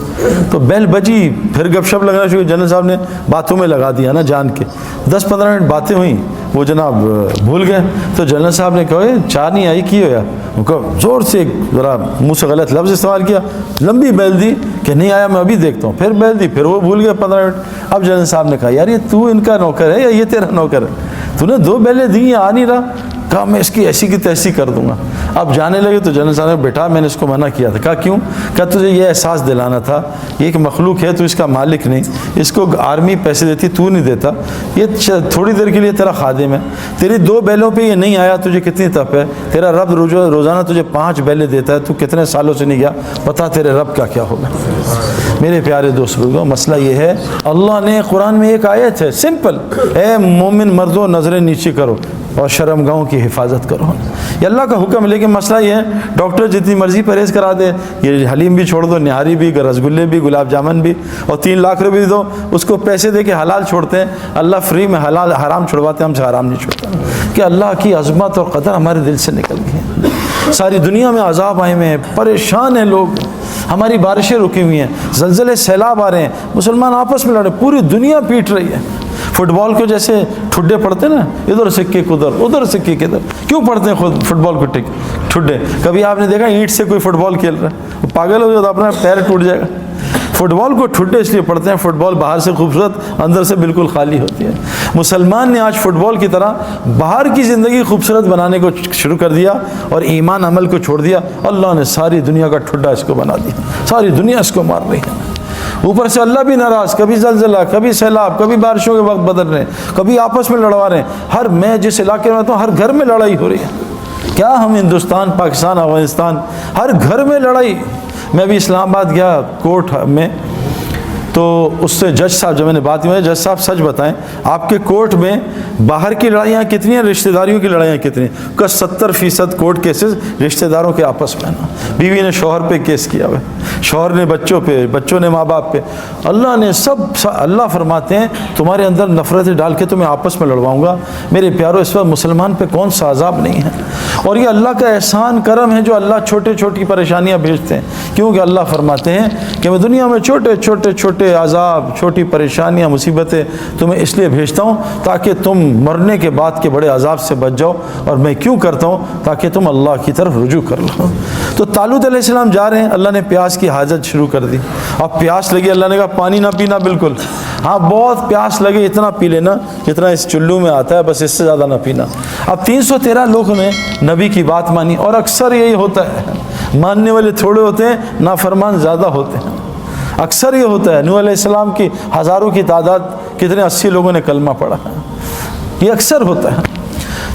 تو بیل بجی، پھر گپ شپ لگنا شروع، جنرل صاحب نے باتوں میں لگا دیا نا جان کے، 10-15 منٹ باتیں ہوئیں، وہ جناب بھول گئے۔ تو جنرل صاحب نے کہا چائے نہیں آئی کی ہوا؟ وہ کہا زور سے ذرا منہ سے غلط لفظ استعمال کیا، لمبی بیل دی کہ نہیں آیا میں ابھی دیکھتا ہوں، پھر بیل دی، پھر وہ بھول گئے 15 منٹ۔ اب جنرل صاحب نے کہا یار یہ تو ان کا نوکر ہے یا یہ تیرا نوکر ہے؟ تو نے 2 بیلیں دی، آ نہیں رہا۔ کہا میں اس کی ایسی کی تیسی کر دوں گا۔ اب جانے لگے تو جنرل صاحب نے بیٹا میں نے اس کو منع کیا تھا۔ کہا کیوں؟ کہا تجھے یہ احساس دلانا تھا یہ ایک مخلوق ہے، تو اس کا مالک نہیں، اس کو آرمی پیسے دیتی تو نہیں دیتا، یہ تھوڑی دیر کے لیے تیرا خادم ہے، تیری 2 بیلوں پہ یہ نہیں آیا، تجھے کتنی تپ ہے؟ تیرا رب روزانہ تجھے 5 بیلیں دیتا ہے، تو کتنے سالوں سے نہیں گیا، بتا تیرے رب کا کیا ہوگا۔ میرے پیارے دوست بزرگوں، مسئلہ یہ ہے، اللہ نے قرآن میں ایک آیت ہے سمپل، اے مومن مردوں نظریں نیچی کرو اور شرمگاہوں کی حفاظت کرو، یہ اللہ کا حکم ہے۔ لیکن مسئلہ یہ ہے ڈاکٹر جتنی مرضی پرہیز کرا دے، یہ حلیم بھی چھوڑ دو، نہاری بھی، رسگلے بھی، گلاب جامن بھی، اور 3 لاکھ روپے دو، اس کو پیسے دے کے حلال چھوڑتے ہیں، اللہ فری میں حلال حرام چھڑواتے ہیں، ہم سے حرام نہیں چھوڑتا۔ کہ اللہ کی عظمت اور قدر ہمارے دل سے نکل گئی ہے۔ ساری دنیا میں عذاب آئے ہوئے ہیں، پریشان ہیں لوگ، ہماری بارشیں رکی ہوئی ہیں، زلزلے سیلاب آ رہے ہیں، مسلمان آپس میں لڑے، پوری دنیا پیٹ رہی ہے۔ فٹ بال کو جیسے ٹھڈے پڑتے نا، ادھر سے کک ادھر، ادھر سے کک ادھر، کیوں پڑھتے ہیں خود فٹ بال کو ٹھڈے؟ کبھی آپ نے دیکھا اینٹ سے کوئی فٹ بال کھیل رہا ہے؟ پاگل ہو جائے تو اپنا پیر ٹوٹ جائے گا۔ فٹ بال کو ٹھڈے اس لیے پڑھتے ہیں، فٹ بال باہر سے خوبصورت، اندر سے بالکل خالی ہوتی ہے۔ مسلمان نے آج فٹ بال کی طرح باہر کی زندگی خوبصورت بنانے کو شروع کر دیا اور ایمان عمل کو چھوڑ دیا، اللہ نے ساری دنیا کا ٹھڈا اس کو بنا دیا، ساری دنیا اس کو مار رہی ہے۔ اوپر سے اللہ بھی ناراض، کبھی زلزلہ، کبھی سیلاب، کبھی بارشوں کے وقت بدل رہے ہیں، کبھی آپس میں لڑوا رہے ہیں۔ میں جس علاقے میں رہتا ہوں ہر گھر میں لڑائی ہو رہی ہے۔ کیا ہم ہندوستان، پاکستان، افغانستان، ہر گھر میں لڑائی۔ میں ابھی اسلام آباد گیا کورٹ میں، تو اس سے جج صاحب، جب میں نے بات کی، جج صاحب سچ بتائیں آپ کے کورٹ میں باہر کی لڑائیاں کتنی ہیں، رشتہ داریوں کی لڑائیاں کتنی ہیں؟ کا 70% کورٹ کیسز رشتہ داروں کے آپس میں نا، بیوی نے شوہر پہ کیس کیا ہوا، شوہر نے بچوں پہ، بچوں نے ماں باپ پہ۔ اللہ نے اللہ فرماتے ہیں تمہارے اندر نفرتیں ڈال کے تمہیں آپس میں لڑواؤں گا۔ میرے پیارو، اس وقت مسلمان پہ کون سا عذاب نہیں ہے؟ اور یہ اللہ کا احسان کرم ہے جو اللہ چھوٹی چھوٹی پریشانیاں بھیجتے ہیں۔ کیونکہ اللہ فرماتے ہیں کہ میں دنیا میں چھوٹے عذاب، چھوٹی پریشانیاں، مصیبتیں تمہیں اس لیے بھیجتا ہوں تاکہ تم مرنے کے بعد کے بڑے عذاب سے بچ جاؤ، اور میں کیوں کرتا ہوں؟ تاکہ تم اللہ کی طرف رجوع کر لو۔ تو طالوت علیہ السلام جا رہے ہیں، اللہ نے پیاس کی حاجت شروع کر دی۔ اب پیاس لگی، اللہ نے کہا پانی نہ پینا بالکل، ہاں بہت پیاس لگے اتنا پی لینا جتنا اس چلو میں آتا ہے، بس اس سے زیادہ نہ پینا۔ اب 313 لوگوں نے نبی کی بات مانی، اور اکثر یہی ہوتا ہے، ماننے والے تھوڑے ہوتے ہیں، نافرمان زیادہ ہوتے ہیں۔ اکثر یہ ہوتا ہے، نوح علیہ السلام کی ہزاروں کی تعداد، کتنے 80 لوگوں نے کلمہ پڑھا، یہ اکثر ہوتا ہے۔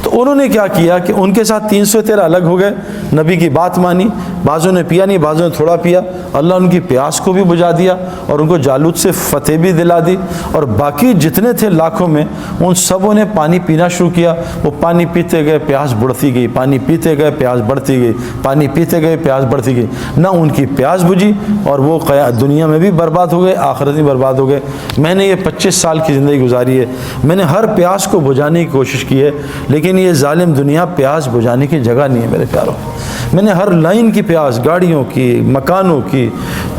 تو انہوں نے کیا کیا کہ ان کے ساتھ 313 الگ ہو گئے، نبی کی بات مانی، بعضوں نے پیا نہیں، بعضوں نے تھوڑا پیا، اللہ ان کی پیاس کو بھی بجھا دیا اور ان کو جالوت سے فتح بھی دلا دی، اور باقی جتنے تھے لاکھوں میں ان سبوں نے پانی پینا شروع کیا۔ وہ پانی پیتے گئے، پیاس بڑھتی گئی، پانی پیتے گئے، پیاس بڑھتی گئی، پانی پیتے گئے، پیاس بڑھتی گئی، نہ ان کی پیاس بجھی، اور وہ دنیا میں بھی برباد ہو گئے، آخرت میں برباد ہو گئے۔ میں نے یہ 25 سال کی زندگی گزاری ہے، میں نے ہر پیاس کو بجھانے کی کوشش کی ہے، لیکن یہ ظالم دنیا پیاس بجھانے کی جگہ نہیں ہے میرے پیاروں۔ میں نے ہر لائن کی پیاس، گاڑیوں کی، مکانوں کی،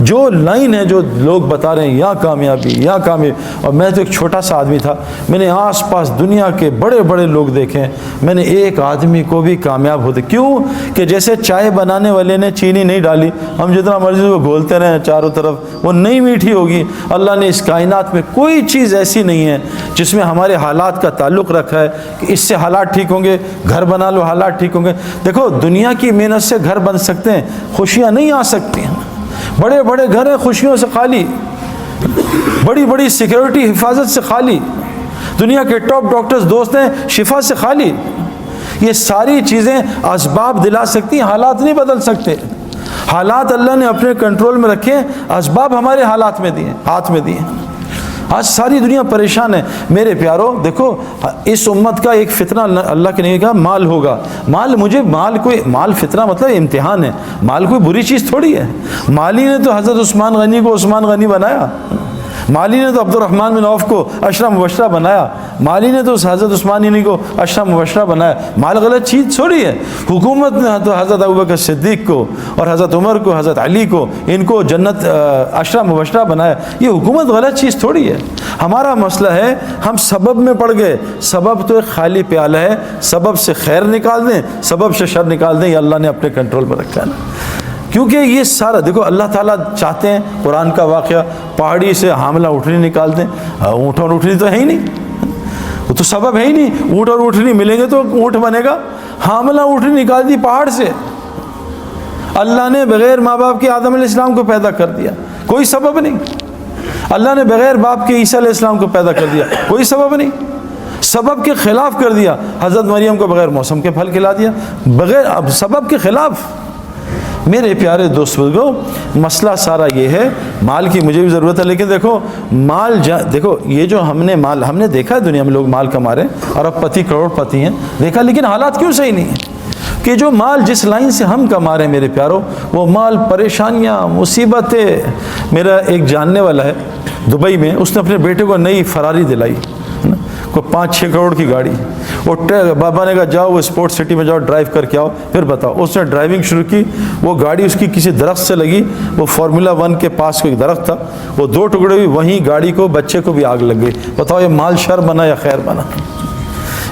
جو لائن ہے، جو لوگ بتا رہے ہیں یہاں کامیابی، یہاں کامیابی، اور میں تو ایک چھوٹا سا آدمی تھا، میں نے آس پاس دنیا کے بڑے بڑے لوگ دیکھے، میں نے ایک آدمی کو بھی کامیاب ہوتے، کیوں کہ جیسے چائے بنانے والے نے چینی نہیں ڈالی، ہم جتنا مرضی وہ گھولتے رہے چاروں طرف، وہ نہیں میٹھی ہوگی۔ اللہ نے اس کائنات میں کوئی چیز ایسی نہیں ہے جس میں ہمارے حالات کا تعلق رکھا ہے کہ اس سے حالات ٹھیک ہوں گے، گھر بنا لو حالات ٹھیک ہوں گے۔ دیکھو دنیا کی محنت سے گھر بن سکتے ہیں، خوشیاں نہیں آ سکتی ہیں۔ بڑے بڑے گھر ہیں خوشیوں سے خالی، بڑی بڑی سیکیورٹی حفاظت سے خالی، دنیا کے ٹاپ ڈاکٹرز دوست ہیں شفا سے خالی۔ یہ ساری چیزیں اسباب دلا سکتی ہیں، حالات نہیں بدل سکتے۔ حالات اللہ نے اپنے کنٹرول میں رکھے، اسباب ہمارے حالات میں دیے، ہاتھ میں دیے۔ آج ساری دنیا پریشان ہے میرے پیارو۔ دیکھو اس امت کا ایک فتنہ اللہ کے نے کہا مال ہوگا، مال فتنہ مطلب امتحان ہے، مال کوئی بری چیز تھوڑی ہے۔ مالی نے تو حضرت عثمان غنی کو عثمان غنی بنایا، مالی نے تو عبد الرحمن بن عوف کو عشرہ مبشرہ بنایا، مالی نے تو حضرت عثمان غنی کو عشرہ مبشرہ بنایا۔ مال غلط چیز تھوڑی ہے۔ حکومت نے تو حضرت ابوبکر صدیق کو اور حضرت عمر کو، حضرت علی کو، ان کو جنت عشرہ مبشرہ بنایا۔ یہ حکومت غلط چیز تھوڑی ہے۔ ہمارا مسئلہ ہے ہم سبب میں پڑ گئے۔ سبب تو ایک خالی پیالہ ہے، سبب سے خیر نکال دیں، سبب سے شر نکال دیں، یہ اللہ نے اپنے کنٹرول میں رکھا ہے نا۔ کیونکہ یہ سارا دیکھو اللہ تعالیٰ چاہتے ہیں، قرآن کا واقعہ، پہاڑی سے حاملہ اونٹنی نکال دیں، اونٹ اور اونٹنی تو ہے ہی نہیں، وہ تو سبب ہے ہی نہیں، اونٹ اور اونٹنی ملیں گے تو اونٹ بنے گا۔ حاملہ اونٹنی نکال دی پہاڑ سے، اللہ نے بغیر ماں باپ کے آدم علیہ السلام کو پیدا کر دیا، کوئی سبب نہیں۔ اللہ نے بغیر باپ کے عیسیٰ علیہ السلام کو پیدا کر دیا، کوئی سبب نہیں۔ سبب کے خلاف کر دیا، حضرت مریم کو بغیر موسم کے پھل کھلا دیا، بغیر اب سبب کے خلاف۔ میرے پیارے دوستو، مسئلہ سارا یہ ہے، مال کی مجھے بھی ضرورت ہے، لیکن دیکھو مال دیکھو یہ جو ہم نے دیکھا ہے دنیا میں لوگ مال کما رہے ہیں، ارب پتی کروڑ پتی ہیں، دیکھا، لیکن حالات کیوں صحیح نہیں ہیں؟ کہ جو مال جس لائن سے ہم کما رہے ہیں میرے پیارو، وہ مال پریشانیاں، مصیبتیں۔ میرا ایک جاننے والا ہے دبئی میں، اس نے اپنے بیٹے کو نئی فراری دلائی، کوئی 5-6 کروڑ کی گاڑی، وہ بابا نے کہا جاؤ وہ اسپورٹ سٹی میں جاؤ ڈرائیو کر کے آؤ پھر بتاؤ۔ اس نے ڈرائیونگ شروع کی، وہ گاڑی اس کی کسی درخت سے لگی، وہ فارمولا 1 کے پاس کوئی درخت تھا، وہ 2 ٹکڑے ہوئی، وہیں گاڑی کو بچے کو بھی آگ لگ گئی۔ بتاؤ یہ مال شر بنا یا خیر بنا؟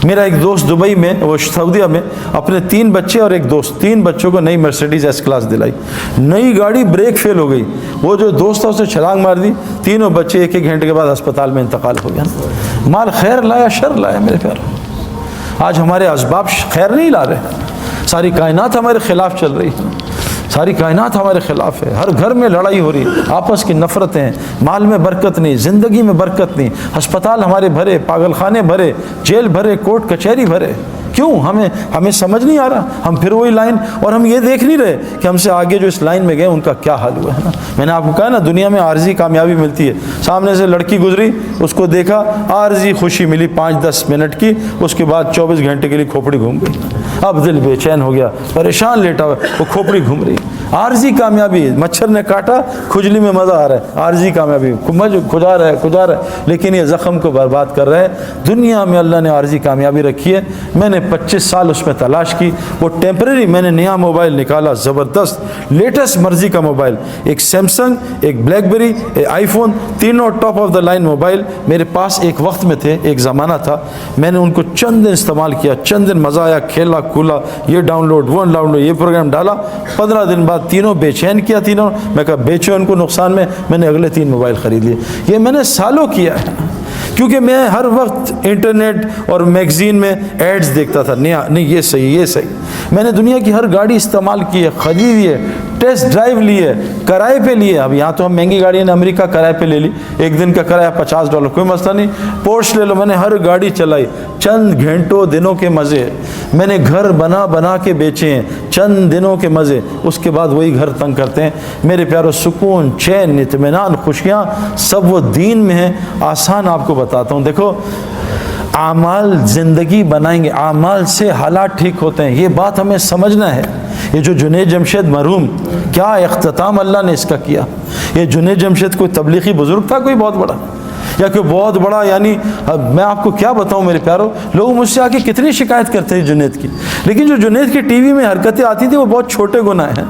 میرا ایک دوست دبئی میں، وہ سعودیہ میں، اپنے 3 بچے اور ایک دوست، 3 بچوں کو نئی مرسیڈیز ایس کلاس دلائی، نئی گاڑی، بریک فیل ہو گئی، وہ جو دوست تھا اس نے چھلانگ مار دی، تینوں بچے 1-1 گھنٹے کے بعد اسپتال میں انتقال ہو گیا۔ مال خیر لایا شر لایا میرے پیارو؟ آج ہمارے اسباب خیر نہیں لا رہے، ساری کائنات ہمارے خلاف چل رہی ہے، ساری کائنات ہمارے خلاف ہے، ہر گھر میں لڑائی ہو رہی، آپس کی نفرتیں، مال میں برکت نہیں، زندگی میں برکت نہیں، ہسپتال ہمارے بھرے، پاگل خانے بھرے، جیل بھرے، کورٹ کچہری بھرے۔ کیوں؟ ہمیں سمجھ نہیں آ رہا، ہم پھر وہی لائن، اور ہم یہ دیکھ نہیں رہے کہ ہم سے آگے جو اس لائن میں گئے ان کا کیا حال ہوا ہے نا۔ میں نے آپ کو کہا نا دنیا میں عارضی کامیابی ملتی ہے، سامنے سے لڑکی گزری، اس کو دیکھا، عارضی خوشی ملی 5-10 منٹ کی، اس کے بعد 24 گھنٹے کے لیے کھوپڑی گھوم گئی، اب دل بے چین ہو گیا، پریشان لیٹا ہوا، وہ کھوپڑی گھوم رہی۔ عارضی کامیابی، مچھر نے کاٹا کھجلی میں مزہ آ رہا ہے، عارضی کامیابی، کھجا رہا ہے، لیکن یہ زخم کو برباد کر رہا ہے۔ دنیا میں اللہ نے عارضی کامیابی رکھی ہے۔ میں نے 25 سال اس میں تلاش کی، وہ ٹیمپریری، میں نے نیا موبائل نکالا، زبردست لیٹسٹ مرضی کا موبائل، ایک سیمسنگ، ایک بلیک بیری، ایک آئی فون، تینوں top of the line mobile میرے پاس ایک وقت میں تھے، ایک زمانہ تھا۔ میں نے ان کو چند دن استعمال کیا، چند دن مزہ آیا، کھیلا کھولا، یہ ڈاؤن لوڈ، وہ ڈاؤن لوڈ، یہ پروگرام ڈالا۔ 15 دن بعد تینوں بے چین کیا، تینوں میں کہا بیچو ان کو نقصان میں نے اگلے 3 موبائل خرید لیے۔ یہ میں نے سالوں کیا ہے، کیونکہ میں ہر وقت انٹرنیٹ اور میگزین میں ایڈز دیکھتا تھا، نہیں یہ صحیح، یہ صحیح۔ میں نے دنیا کی ہر گاڑی استعمال کی ہے، خریدی ہے، ٹیسٹ ڈرائیو لی ہے، کرائے پہ لی ہے۔ اب یہاں تو ہم مہنگی گاڑی نے امریکہ کرائے پہ لے لی، ایک دن کا کرایہ $50، کوئی مسئلہ نہیں، پورش لے لو۔ میں نے ہر گاڑی چلائی، چند گھنٹوں دنوں کے مزے، میں نے گھر بنا کے بیچے ہیں، چند دنوں کے مزے، اس کے بعد وہی گھر تنگ کرتے ہیں۔ میرے پیارو، سکون، چین، اطمینان، خوشیاں سب وہ دین میں ہیں۔ آسان آپ کو بتاتا ہوں، دیکھو اعمال زندگی بنائیں گے، اعمال سے حالات ٹھیک ہوتے ہیں، یہ بات ہمیں سمجھنا ہے۔ یہ جو جنید جمشید مرحوم، کیا اختتام اللہ نے اس کا کیا۔ یہ جنید جمشید کوئی تبلیغی بزرگ تھا کوئی بہت بڑا، یا کوئی بہت بڑا، یعنی میں آپ کو کیا بتاؤں میرے پیارو، لوگ مجھ سے آ کے کتنی شکایت کرتے ہیں جنید کی، لیکن جو جنید کی ٹی وی میں حرکتیں آتی تھیں وہ بہت چھوٹے گناہ ہیں،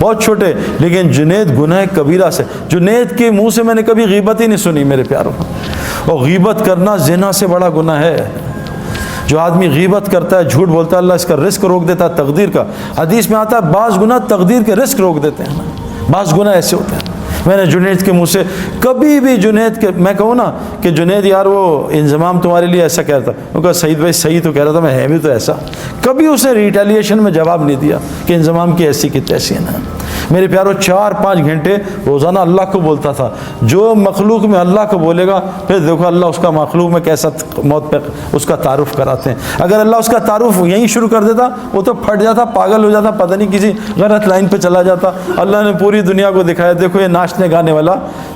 بہت چھوٹے، لیکن جنید گناہ کبیرہ سے، جنید کے منہ سے میں نے کبھی غیبت ہی نہیں سنی میرے پیارو۔ اور غیبت کرنا زنا سے بڑا گناہ ہے۔ جو آدمی غیبت کرتا ہے، جھوٹ بولتا ہے، اللہ اس کا رزق روک دیتا ہے، تقدیر کا۔ حدیث میں آتا ہے بعض گناہ تقدیر کے رزق روک دیتے ہیں، بعض گناہ ایسے ہوتے ہیں۔ میں نے جنید کے منہ سے کبھی بھی جنید کے، میں کہوں نا کہ جنید یار وہ انضمام تمہارے لیے ایسا کہہ رہا تھا، وہ کہا سعید بھائی صحیح تو کہہ رہا تھا، میں ہے بھی تو ایسا، کبھی اسے ریٹیلیشن میں جواب نہیں دیا کہ انضمام کی ایسی کی تیسی ہے۔ میرے پیارو 4-5 گھنٹے روزانہ اللہ کو بولتا تھا۔ جو مخلوق میں اللہ کو بولے گا، پھر دیکھو اللہ اس کا مخلوق میں کیسا موت پہ اس کا تعارف کراتے ہیں۔ اگر اللہ اس کا تعارف یہیں شروع کر دیتا، وہ تو پھٹ جاتا، پاگل ہو جاتا، پتہ نہیں کسی غلط لائن پہ چلا جاتا۔ اللہ نے پوری دنیا کو دکھایا، دیکھو یہ ناچنے گانے والا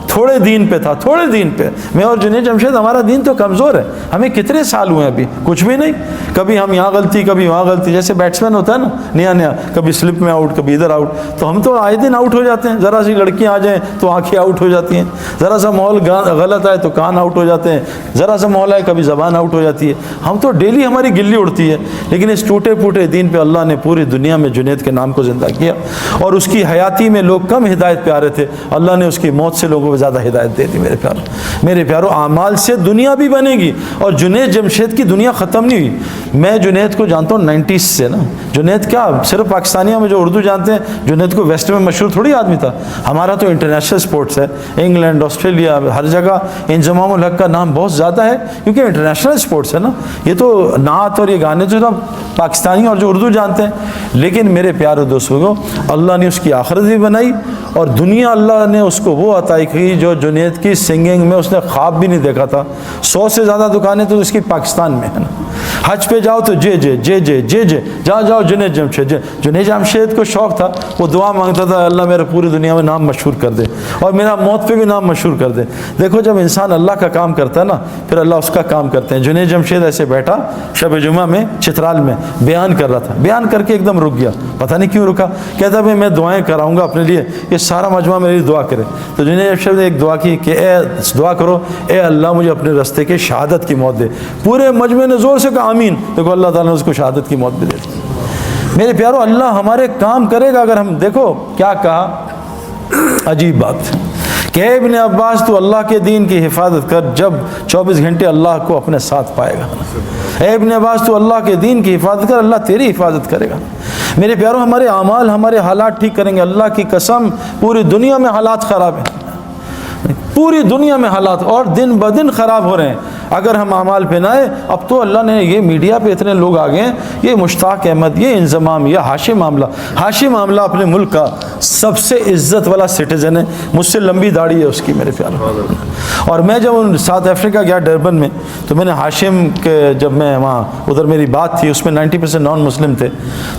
تھوڑے دین پہ تھا، تھوڑے دین پہ۔ میں اور جنید جمشید، ہمارا دین تو کمزور ہے، ہمیں کتنے سال ہوئے ابھی، کچھ بھی نہیں، کبھی ہم یہاں غلطی، کبھی وہاں غلطی، جیسے بیٹسمین ہوتا ہے نا نیا، کبھی سلپ میں آؤٹ، کبھی ادھر آؤٹ، تو ہم تو آئے دن آؤٹ ہو جاتے ہیں۔ ذرا سی لڑکیاں آ جائیں تو آنکھیں آؤٹ ہو جاتی ہیں، ذرا سا ماحول غلط آئے تو کان آؤٹ ہو جاتے ہیں، ذرا سا ماحول آئے کبھی زبان آؤٹ ہو جاتی ہے۔ ہم تو ڈیلی ہماری گلی اڑتی ہے، لیکن اس ٹوٹے پھوٹے دین پہ اللہ نے پوری دنیا میں جنید کے نام کو زندہ کیا، اور اس کی حیاتی میں لوگ کم ہدایت پہ آ رہے تھے، اللہ نے اس کی موت سے لوگوں کو زیادہ ہدایت دے دی۔ میرے پیارو اعمال سے دنیا بھی بنے گی، اور جنید جمشید کی دنیا ختم نہیں ہوئی۔ میں جنید کو جانتا ہوں 90s سے نا، جنید کیا صرف پاکستانیوں میں جو اردو جانتے ہیں، جنید کو ویسٹ میں مشہور تھوڑی آدمی تھا۔ ہمارا تو انٹرنیشنل سپورٹس ہے، انگلینڈ، آسٹریلیا، ہر جگہ انضمام الحق کا نام بہت زیادہ ہے، کیونکہ انٹرنیشنل سپورٹس ہے نا۔ یہ تو نعت اور یہ گانے جو سب پاکستانی اور جو اردو جانتے ہیں، لیکن میرے پیارے دوستوں، اللہ نے اس کی آخرت بھی بنائی، اور دنیا اللہ نے اس کو وہ عطا کی جو جنید کی سنگنگ میں اس نے خواب بھی نہیں دیکھا تھا۔ 100 سے زیادہ دکانیں تو اس کی پاکستان میں ہیں نا۔ حج پہ جاؤ تو جے جے جے جے جے جے، جہاں جاؤ جنید جمشید۔ جنید جمشید کو شوق تھا، وہ دعا مانگتا تھا اللہ میرا پوری دنیا میں نام مشہور کر دے، اور میرا موت پہ بھی نام مشہور کر دے۔ دیکھو جب انسان اللہ کا کام کرتا ہے نا، پھر اللہ اس کا کام کرتے ہیں۔ جنید جمشید ایسے بیٹھا شب جمعہ میں چترال میں بیان کر رہا تھا، بیان کر کے ایک دم رک گیا، پتہ نہیں کیوں رکا، کہتا بھائی میں دعائیں کراؤں گا اپنے لیے، یہ سارا مجمع میرے لیے دعا کرے۔ تو جنید جمشید نے ایک دعا کی کہ اے دعا کرو، اے اللہ مجھے اپنے رستے کے شہادت کی موت دے۔ پورے مجمع نے زور سے کہا آمین۔ دیکھو اللہ تعالیٰ نے اس کو شہادت کی موت بھی دے دی۔ میرے پیارو اللہ ہمارے کام کرے گا اگر ہم، دیکھو کیا کہا، عجیب بات کہ اے ابن عباس تو اللہ کے دین کی حفاظت کر جب 24 گھنٹے اللہ کو اپنے ساتھ پائے گا۔ اے ابن عباس تو اللہ کے دین کی حفاظت کر، اللہ تیری حفاظت کرے گا۔ میرے پیارو ہمارے اعمال ہمارے حالات ٹھیک کریں گے۔ اللہ کی قسم پوری دنیا میں حالات خراب ہیں، پوری دنیا میں حالات اور دن بدن خراب ہو رہے ہیں اگر ہم اعمال پہ نہ آئے۔ اب تو اللہ نے یہ میڈیا پہ اتنے لوگ آ گئے ہیں، یہ مشتاق احمد، یہ انضمام، یہ ہاشم معاملہ، ہاشم معاملہ اپنے ملک کا سب سے عزت والا سٹیزن ہے، مجھ سے لمبی داڑھی ہے اس کی میرے پیارے۔ اور میں جب ساؤتھ افریقہ گیا ڈربن میں، تو میں نے ہاشم کے، جب میں وہاں ادھر میری بات تھی، اس میں 90% نان مسلم تھے،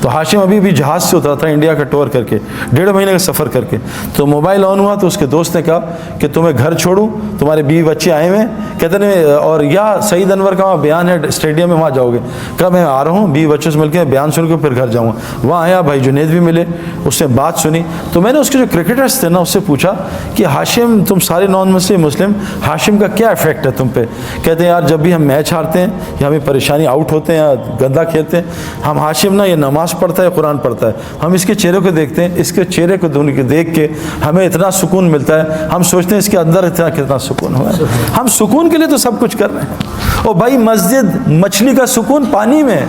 تو ہاشم ابھی بھی جہاز سے اترا تھا انڈیا کا ٹور کر کے، 1.5 مہینے کا سفر کر کے، تو موبائل آن ہوا تو اس کے دوست نے کہا کہ تمہیں گھر چھوڑوں، تمہارے بیوی بچے آئے ہوئے ہیں، کہتے ہیں اور یا سعید انور کا وہاں بیان ہے اسٹیڈیم میں، وہاں جاؤ گے؟ کہا میں آ رہا ہوں، 20 بچوں سے مل کے بیان سن کے پھر گھر جاؤں گا۔ وہاں آیا، بھائی جنید بھی ملے، اس نے بات سنی، تو میں نے اس کے جو کرکٹرز تھے نا اس سے پوچھا کہ ہاشم، تم سارے نان مسلم، ہاشم کا کیا افیکٹ ہے تم پہ؟ کہتے ہیں یار جب بھی ہم میچ ہارتے ہیں یا ہمیں پریشانی، آؤٹ ہوتے ہیں یا گندا کھیلتے ہیں، ہم ہاشم نا یہ نماز پڑھتا ہے، قرآن پڑھتا ہے، ہم اس کے چہرے کو دیکھتے ہیں، اس کے چہرے کو دیکھ کے ہمیں اتنا سکون ملتا ہے، ہم سوچتے ہیں اس کے اندر اتنا کتنا سکون ہوا ہے۔ ہم سکون کے لیے تو سب کچھ کر رہے ہیں۔ اور بھائی مسجد، مچھلی کا سکون پانی میں ہے،